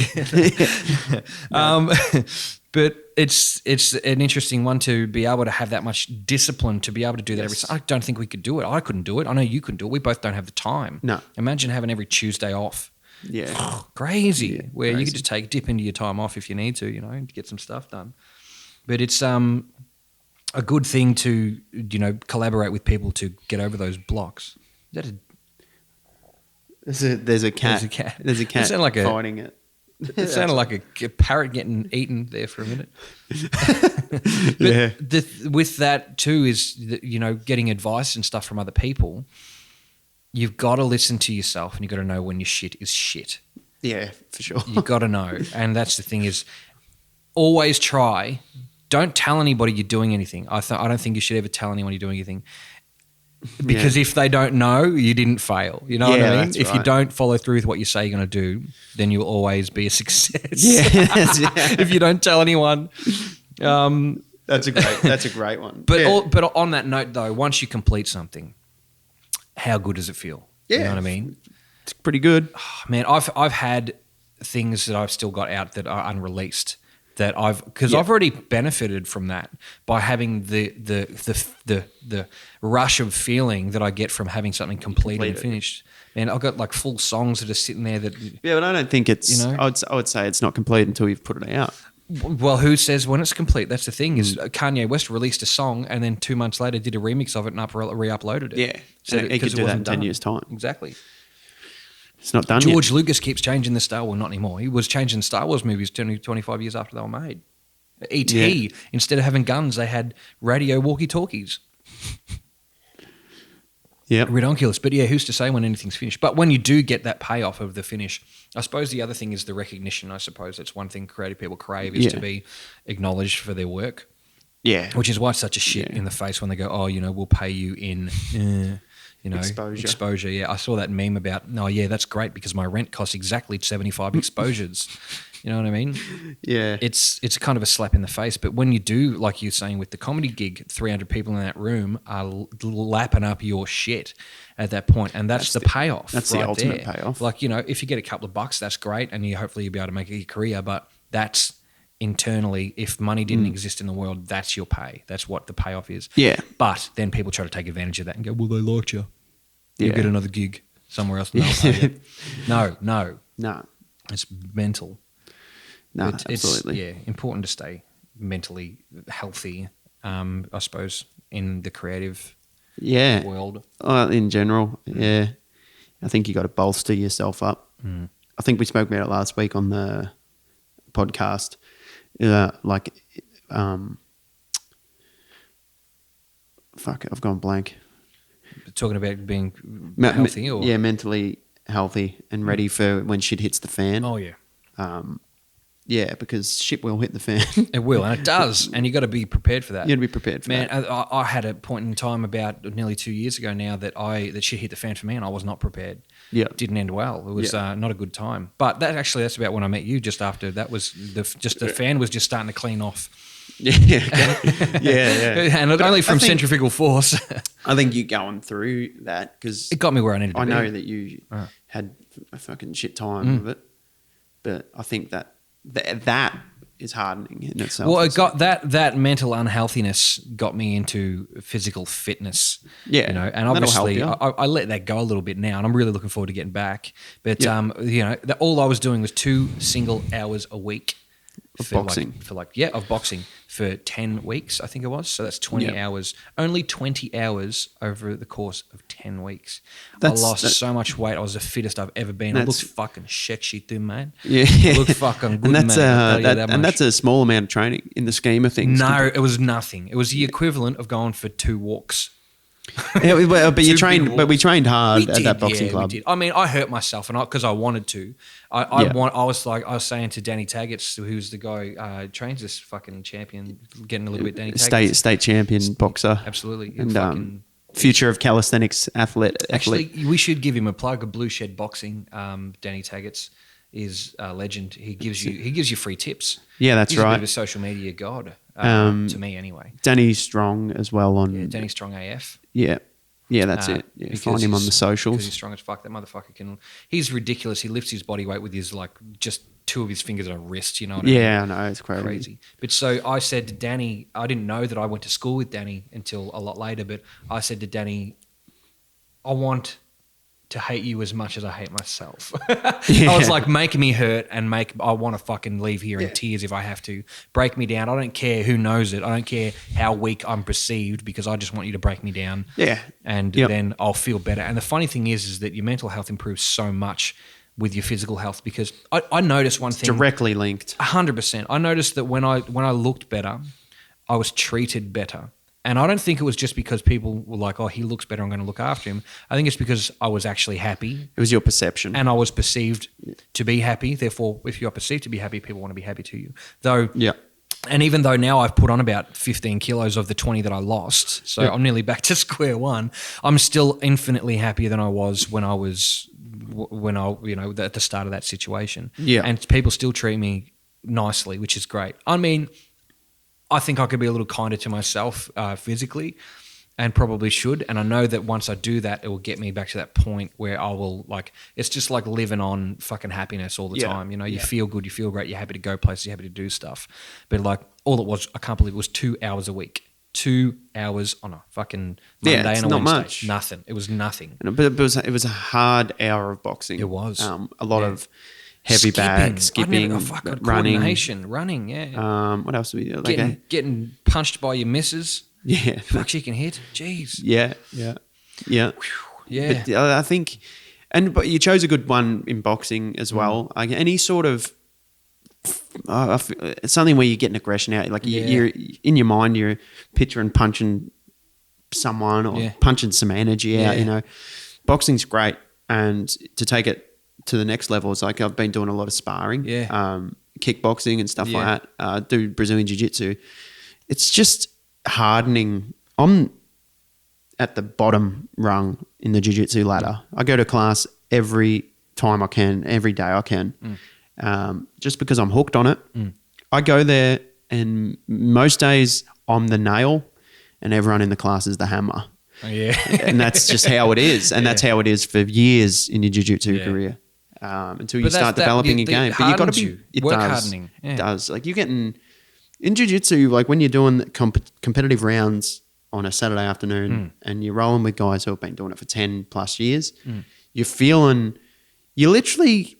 But it's an interesting one to be able to have that much discipline to be able to do that every. I don't think we could do it. I couldn't do it. I know you couldn't do it. We both don't have the time. No. Imagine having every Tuesday off. Yeah. Crazy. Yeah, where you could just dip into your time off if you need to, to get some stuff done. But it's a good thing to, collaborate with people to get over those blocks. Is that There's a cat. There's a cat fighting it. It sounded like a parrot getting eaten there for a minute. With that too is, getting advice and stuff from other people. You've got to listen to yourself and you've got to know when your shit is shit. Yeah, for sure. You've got to know. And that's the thing is always try. Don't tell anybody you're doing anything. I don't think you should ever tell anyone you're doing anything. Because if they don't know, you didn't fail. You know what I mean? If you don't follow through with what you say you're going to do, then you'll always be a success. Yeah. If you don't tell anyone. That's a great one. But on that note, though, once you complete something, how good does it feel? Yeah. You know what I mean? It's pretty good. Oh, man, I've had things that I've still got out that are unreleased. That I've already benefited from that by having the rush of feeling that I get from having something completed and finished. And I've got full songs that are sitting there that. Yeah, but I don't think it's. I would say it's not complete until you've put it out. Well, who says when it's complete? That's the thing. Is Kanye West released a song and then 2 months later did a remix of it and re-uploaded it. Yeah, so he could do that in 10 years' time. Exactly. It's not done yet. George Lucas keeps changing the Star Wars, not anymore. He was changing Star Wars movies 25 years after they were made. E.T., instead of having guns, they had radio walkie-talkies. Yeah. Ridiculous. But who's to say when anything's finished? But when you do get that payoff of the finish, I suppose the other thing is the recognition. I suppose that's one thing creative people crave is to be acknowledged for their work. Yeah. Which is why it's such a shit in the face when they go, we'll pay you in... exposure. Yeah, I saw that meme about. That's great because my rent costs exactly 75 exposures. You know what I mean? Yeah. It's kind of a slap in the face. But when you do, like you're saying with the comedy gig, 300 people in that room are lapping up your shit at that point, and that's the payoff. That's the ultimate payoff. If you get a couple of bucks, that's great, and hopefully you'll be able to make a career. But that's internally, if money didn't exist in the world, that's your pay. That's what the payoff is. Yeah. But then people try to take advantage of that and go, well, they liked you. You get another gig somewhere else and they'll pay you. No. It's mental. No, absolutely. It's important to stay mentally healthy, I suppose, in the creative world. In general, yeah. I think you got to bolster yourself up. I think we spoke about it last week on the podcast. I've gone blank. Talking about being healthy? Or? Mentally healthy and ready for when shit hits the fan. Oh, yeah. Because shit will hit the fan. It will, and it does, and you got to be prepared for that. You got to be prepared for that. Man, I had a point in time about nearly 2 years ago now that shit hit the fan for me, and I was not prepared. Yeah, it didn't end well. It was not a good time. But that's about when I met you. Just after that was the fan was just starting to clean off. Yeah, and only from centrifugal force. I think you going through that because it got me where I needed to be. I know that you had a fucking shit time of it, but I think that is hardening in itself. Well, it got that mental unhealthiness got me into physical fitness. Yeah, you know, and obviously I let that go a little bit now, and I'm really looking forward to getting back. But you know, all I was doing was 2 single hours a week. Of boxing. Of boxing for 10 weeks, I think it was. So that's 20 hours. Only 20 hours over the course of 10 weeks. I lost so much weight. I was the fittest I've ever been. I looked fucking sexy too, man. Yeah. I looked fucking good, and man. And that's a small amount of training in the scheme of things. No, it was nothing. It was the equivalent of going for 2 walks. But we trained hard at that boxing club. We did. I mean, I hurt myself, and because I wanted to. I was saying to Danny Taggart, who's the guy trains this fucking champion, getting a little bit Danny Taggart, state champion boxer, absolutely, and future of calisthenics athlete. Actually, we should give him a plug. Of Blue Shed Boxing, Danny Taggart's is a legend. He gives you free tips. Yeah, that's right. He's a bit of a social media god. To me, anyway. Danny Strong as well on. Danny Strong AF. Yeah, that's it. Yeah, find him on the socials. Because he's strong as fuck. That motherfucker can. He's ridiculous. He lifts his body weight with his just 2 of his fingers on a wrist. You know what I mean? Yeah, I know, it's crazy. But so I said to Danny, I didn't know that I went to school with Danny until a lot later. But I said to Danny, I want to hate you as much as I hate myself. I was like, make me hurt and I want to fucking leave here in tears if I have to. Break me down. I don't care who knows it. I don't care how weak I'm perceived, because I just want you to break me down. Yeah. And then I'll feel better. And the funny thing is that your mental health improves so much with your physical health, because I noticed one thing. Directly linked. 100%. I noticed that when I looked better, I was treated better. And I don't think it was just because people were like, oh, he looks better, I'm going to look after him. I think it's because I was actually happy. It was your perception. And I was perceived to be happy. Therefore, if you're perceived to be happy, people want to be happy to you. And even though now I've put on about 15 kilos of the 20 that I lost, so I'm nearly back to square one, I'm still infinitely happier than I was when I at the start of that situation. Yeah. And people still treat me nicely, which is great. I mean, I think I could be a little kinder to myself physically, and probably should. And I know that once I do that, it will get me back to that point where I will it's just like living on fucking happiness all the time. You know, you feel good, you feel great, you're happy to go places, you're happy to do stuff. But all it was, I can't believe it was 2 hours a week. 2 hours on a fucking Monday and a Wednesday. Not much. Nothing. It was nothing. But it was a hard hour of boxing. It was. A lot of heavy bag, skipping, running, yeah. What else do we do? Getting punched by your missus. Yeah. Fuck, she can hit. Jeez. Yeah. Yeah. But I think, but you chose a good one in boxing as well. Any sort of something where you get an aggression out, you're in your mind, you're picturing punching someone or punching some energy out. You know, boxing's great, and to take it to the next level, it's like I've been doing a lot of sparring, kickboxing and stuff like that. Do Brazilian jiu-jitsu. It's just hardening. I'm at the bottom rung in the jiu-jitsu ladder. I go to class every time I can, every day I can, just because I'm hooked on it. I go there, and most days I'm the nail and everyone in the class is the hammer. Oh, yeah. And that's just how it is. And that's how it is for years in your jiu-jitsu career. Until you start developing a game. But you got to be work hardening. It does. Like you're getting in jiu-jitsu, like when you're doing competitive rounds on a Saturday afternoon and you're rolling with guys who have been doing it for 10 plus years, you literally,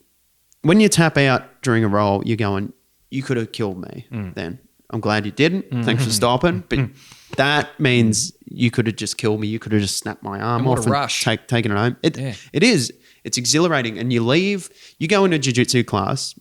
when you tap out during a roll, you're going, you could have killed me then. I'm glad you didn't. Thanks for stopping. But that means you could have just killed me. You could have just snapped my arm off and taken it home. It is. It's exhilarating. And you leave, you go into a jiu-jitsu class.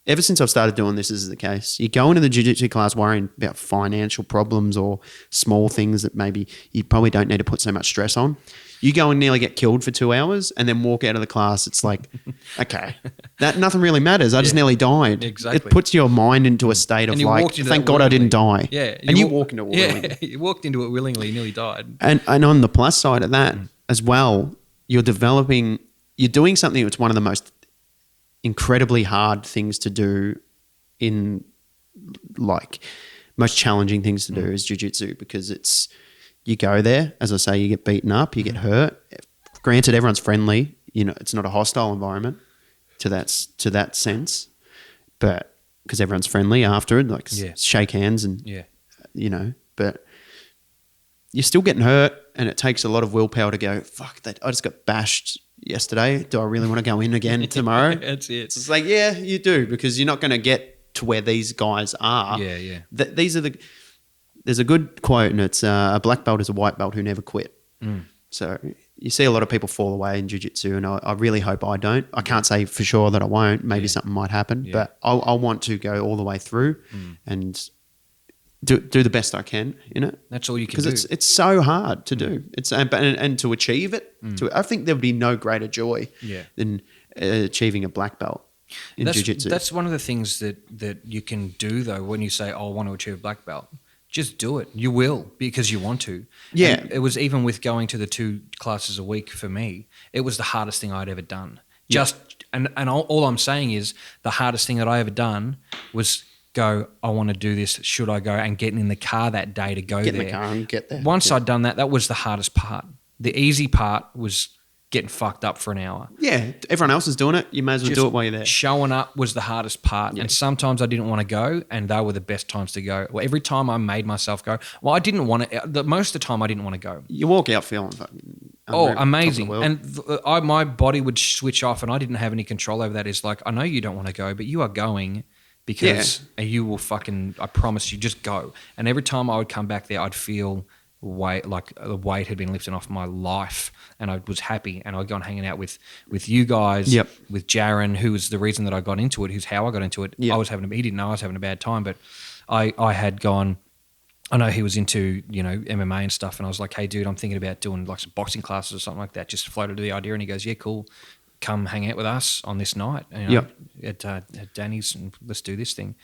Ever since I've started doing this is the case. You go into the jiu-jitsu class worrying about financial problems or small things that maybe you probably don't need to put so much stress on. You go and nearly get killed for 2 hours and then walk out of the class. It's like, okay, that nothing really matters. I just nearly died. Exactly. It puts your mind into a state of like, thank God I didn't die. Yeah. And you walk into it willingly. Yeah, you walked into it willingly, you nearly died. And on the plus side of that as well, you're doing something that's one of the most incredibly hard things to do in most challenging things to do is jiu-jitsu, because you go there, as I say, you get beaten up, you get hurt. Granted, everyone's friendly, it's not a hostile environment to that sense, but because everyone's friendly after it, like Yeah. shake hands and, Yeah. you know, but you're still getting hurt and it takes a lot of willpower to go, fuck, I just got bashed yesterday. Do I really want to go in again tomorrow? That's it. It's like, yeah, you do, because you're not going to get to where these guys are. Yeah, yeah. There's a good quote, and it's a black belt is a white belt who never quit. So you see a lot of people fall away in jiu-jitsu, and I really hope I don't. I can't say for sure that I won't. Maybe something might happen, but I want to go all the way through and do the best I can in it. That's all you can do. Because it's so hard to do. It's and to achieve it. I think there would be no greater joy than achieving a black belt in jiu-jitsu. That's one of the things that you can do, though, when you say, oh, I want to achieve a black belt. Just do it. You will, because you want to. Yeah. And it was even with going to the 2 classes a week for me, it was the hardest thing I'd ever done. And all I'm saying is the hardest thing that I ever done was go, I want to do this. Should I go? And getting in the car that day to go there. Get in the car and get there. Once I'd done that, that was the hardest part. The easy part was getting fucked up for an hour. Yeah, everyone else is doing it. You may as well do it while you're there. Showing up was the hardest part. Yeah. And sometimes I didn't want to go, and they were the best times to go. Well, every time I made myself go, well, I didn't want to. Most of the time I didn't want to go. You walk out feeling fucking amazing. And my body would switch off, and I didn't have any control over that. It's like, I know you don't want to go, but you are going because you will fucking, I promise you, just go. And every time I would come back there, I'd feel like the weight had been lifted off my life, and I was happy, and I'd gone hanging out with you guys, with Jaron, who was the reason that I got into it, who's how I got into it. He didn't know I was having a bad time, but I had gone, I know he was into, MMA and stuff, and I was like, hey dude, I'm thinking about doing like some boxing classes or something like that. Just floated the idea, and he goes, yeah, cool, come hang out with us on this night at Danny's, and let's do this thing.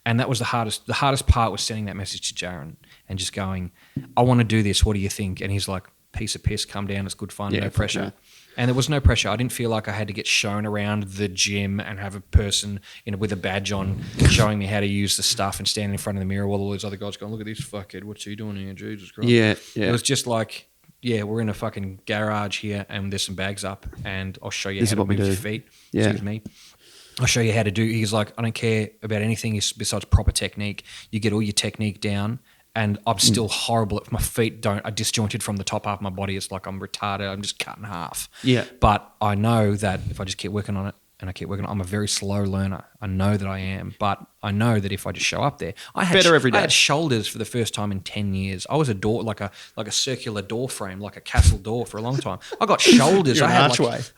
And that was the hardest. The hardest part was sending that message to Jaron and just going, I want to do this. What do you think? And he's like, piece of piss, come down. It's good fun, no pressure. Sure. And there was no pressure. I didn't feel like I had to get shown around the gym and have a person with a badge on showing me how to use the stuff and stand in front of the mirror while all these other guys going, look at this fuckhead. What's he doing here? Jesus Christ. Yeah. It was just like, we're in a fucking garage here and there's some bags up and I'll show you how to move your feet. Yeah. Excuse me. I'll show you how to do. He's like, I don't care about anything besides proper technique. You get all your technique down, and I'm still horrible. If my feet are disjointed from the top half of my body, it's like I'm retarded. I'm just cut in half. Yeah. But I know that if I just keep working on it, and I keep working on it, I'm a very slow learner. I know that I am, but I know that if I just show up there, I had shoulders for the first time in 10 years. I was a door, like a circular door frame, like a castle door for a long time. I got shoulders. I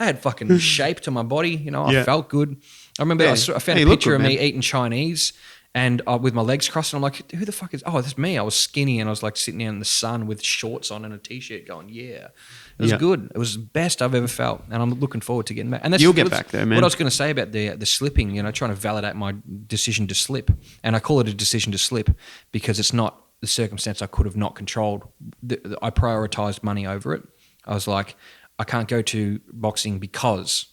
had fucking shape to my body. I felt good. I remember I found a picture of me eating Chinese and with my legs crossed, and I'm like, who the fuck is, that's me. I was skinny and I was like sitting out in the sun with shorts on and a t-shirt going, It was good. It was the best I've ever felt, and I'm looking forward to getting back. And you'll get back there, man. What I was going to say about the slipping, trying to validate my decision to slip, and I call it a decision to slip because it's not the circumstance I could have not controlled. I prioritized money over it. I was like, I can't go to boxing because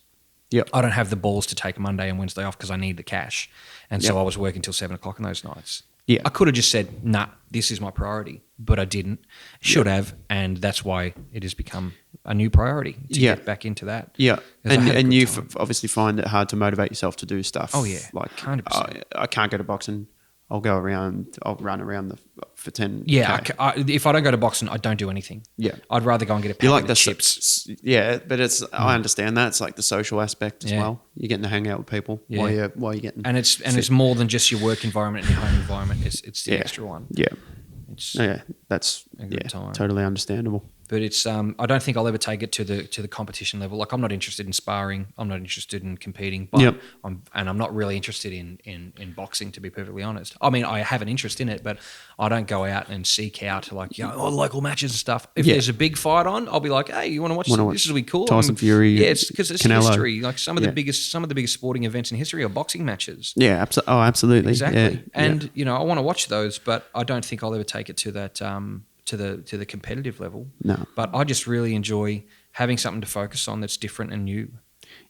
I don't have the balls to take Monday and Wednesday off because I need the cash. And so I was working till 7 o'clock on those nights. Yeah. I could have just said, nah, this is my priority, but I didn't. Should have, and that's why it has become a new priority to get back into that. Yeah. And you obviously find it hard to motivate yourself to do stuff. Oh, yeah. Like, 100%. I can't go to boxing. I'll run around for 10. Yeah, if I don't go to boxing, I don't do anything. Yeah. I'd rather go and get a packet of chips. Yeah, but I understand that. It's like the social aspect as well. You're getting to hang out with people while you're getting And it's more than just your work environment and your home environment. It's the extra one. Yeah. That's a good time. Totally understandable. But it's I don't think I'll ever take it to the competition level. Like, I'm not interested in sparring. I'm not interested in competing. But I'm not really interested in boxing, to be perfectly honest. I mean, I have an interest in it, but I don't go out and seek out local matches and stuff. If there's a big fight on, I'll be like, hey, you want to watch this? This will be cool. Tyson Fury. Yeah, it's because it's Canelo. History. Like some of the biggest sporting events in history are boxing matches. Yeah, absolutely. Exactly. Yeah. And I want to watch those, but I don't think I'll ever take it to that. To the competitive level. No. But I just really enjoy having something to focus on that's different and new.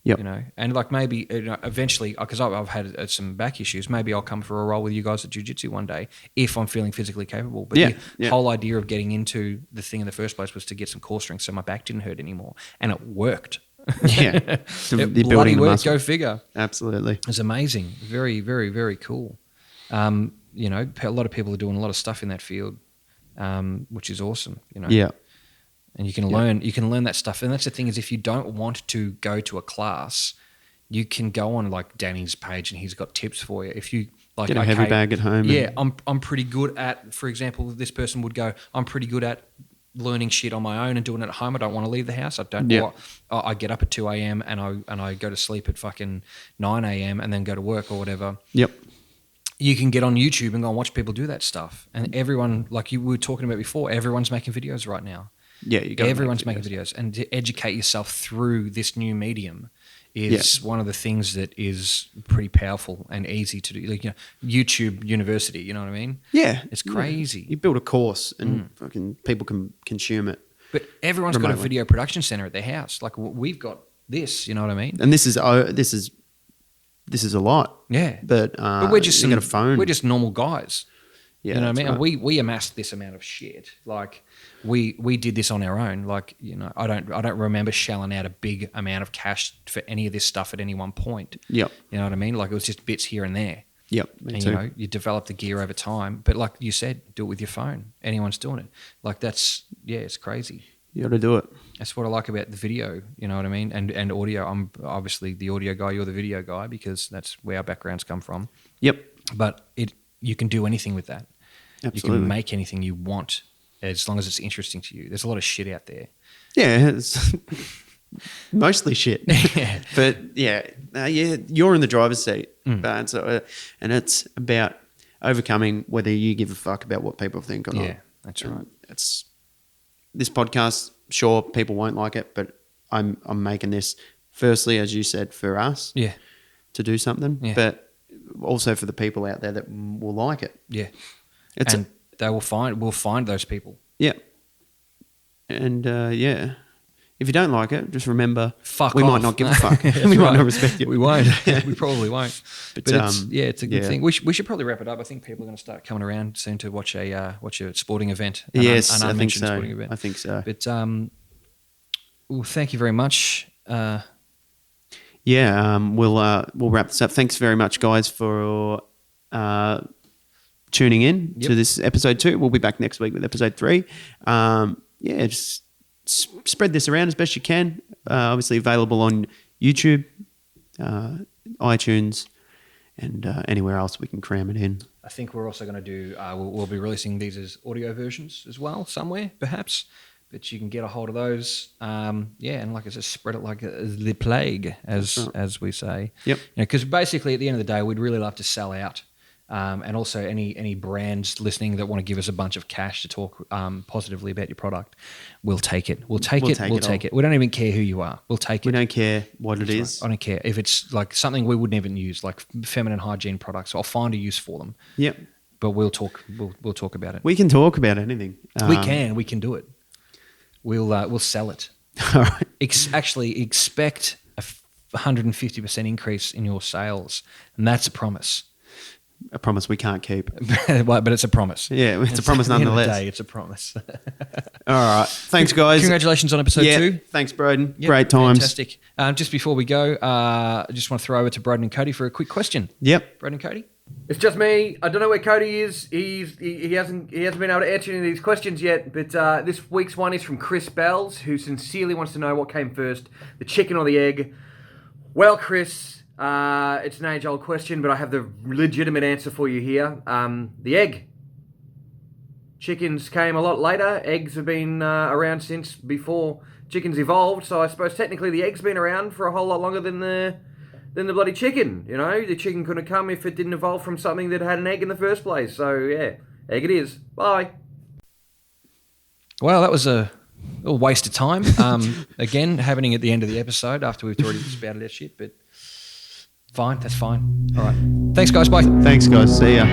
Yep. And like maybe eventually, because I've had some back issues, maybe I'll come for a role with you guys at jiu-jitsu one day if I'm feeling physically capable. But the whole idea of getting into the thing in the first place was to get some core strength so my back didn't hurt anymore. And it worked. Yeah. You're bloody work, go figure. Absolutely. It's amazing. Very, very, very cool. You know, a lot of people are doing a lot of stuff in that field, which is awesome, you know. Yeah. And you can learn that stuff. And that's the thing is, if you don't want to go to a class, you can go on like Danny's page and he's got tips for you. If you like, get a heavy bag at home. Yeah, I'm pretty good at, for example, this person would go, I'm pretty good at learning shit on my own and doing it at home. I don't want to leave the house. I don't. Yeah. I get up at 2 a.m. and I go to sleep at fucking 9 a.m. and then go to work or whatever. Yep. You can get on YouTube and go and watch people do that stuff. And everyone, like you were talking about before, everyone's making videos right now. Yeah, everyone's making videos. And to educate yourself through this new medium is one of the things that is pretty powerful and easy to do. Like, you know, YouTube University, you know what I mean? Yeah. It's crazy. Yeah. You build a course and fucking people can consume it. But everyone's got a video production center at their house. Like we've got this, you know what I mean? And this is a lot. Yeah. But we're just got a phone. We're just normal guys. Yeah, you know what I mean? Right. And we amassed this amount of shit. Like we did this on our own. Like, you know, I don't remember shelling out a big amount of cash for any of this stuff at any one point. Yep. You know what I mean? Like it was just bits here and there. Yep. And you know, you develop the gear over time. But like you said, do it with your phone. Anyone's doing it. Like it's crazy. You got to do it. That's what I like about the video, you know what I mean? And audio. I'm obviously the audio guy, you're the video guy, because that's where our backgrounds come from. Yep. But you can do anything with that. Absolutely. You can make anything you want as long as it's interesting to you. There's a lot of shit out there. Yeah, it's mostly shit. Yeah. But you're in the driver's seat. But and it's about overcoming whether you give a fuck about what people think or not. Yeah, that's right. It's this podcast. Sure, people won't like it, but I'm making this firstly, as you said, for us. Yeah. To do something, but also for the people out there that will like it. Yeah. We'll find those people. Yeah. And if you don't like it, just remember, we might not give a fuck. We might not respect you. We won't. We probably won't. But it's a good thing. We should probly wrap it up. I think people are going to start coming around soon to watch a sporting event. An unmentioned sporting event. I think so. But well, thank you very much. We'll wrap this up. Thanks very much, guys, for tuning in to this episode 2. We'll be back next week with episode 3. Just spread this around as best you can. Obviously available on YouTube, iTunes, and anywhere else we can cram it in. I think we're also going to do, we'll be releasing these as audio versions as well somewhere, perhaps. But you can get a hold of those. And like I said, spread it like the plague, as we say. Yep. Because basically at the end of the day, we'd really love to sell out. And also any brands listening that want to give us a bunch of cash to talk positively about your product, we'll take it. We'll take it. We don't even care who you are. We'll take it. We don't care what it is. Right. I don't care. If it's like something we wouldn't even use, like feminine hygiene products, I'll find a use for them. Yep. But we'll talk about it. We can talk about anything. We can do it. We'll sell it. All right. Actually, expect a 150% increase in your sales, and that's a promise. A promise we can't keep. But it's a promise. Yeah, it's a promise nonetheless. At the end of the day, it's a promise. All right. Thanks, guys. Congratulations on episode 2. Thanks, Broden. Yep, great times. Fantastic. Just before we go, I just want to throw over to Broden and Cody for a quick question. Yep. Broden and Cody? It's just me. I don't know where Cody is. He hasn't been able to answer any of these questions yet. But this week's one is from Chris Bells, who sincerely wants to know what came first, the chicken or the egg. Well, Chris, it's an age-old question, but I have the legitimate answer for you here. The egg. Chickens came a lot later. Eggs have been around since before chickens evolved. So I suppose technically the egg's been around for a whole lot longer than the bloody chicken. You know, the chicken couldn't have come if it didn't evolve from something that had an egg in the first place. So yeah, egg it is. Bye. Well, that was a waste of time. Again, happening at the end of the episode after we've already spouted our shit, but fine, that's fine. All right. Thanks, guys. Bye. Thanks, guys. See ya.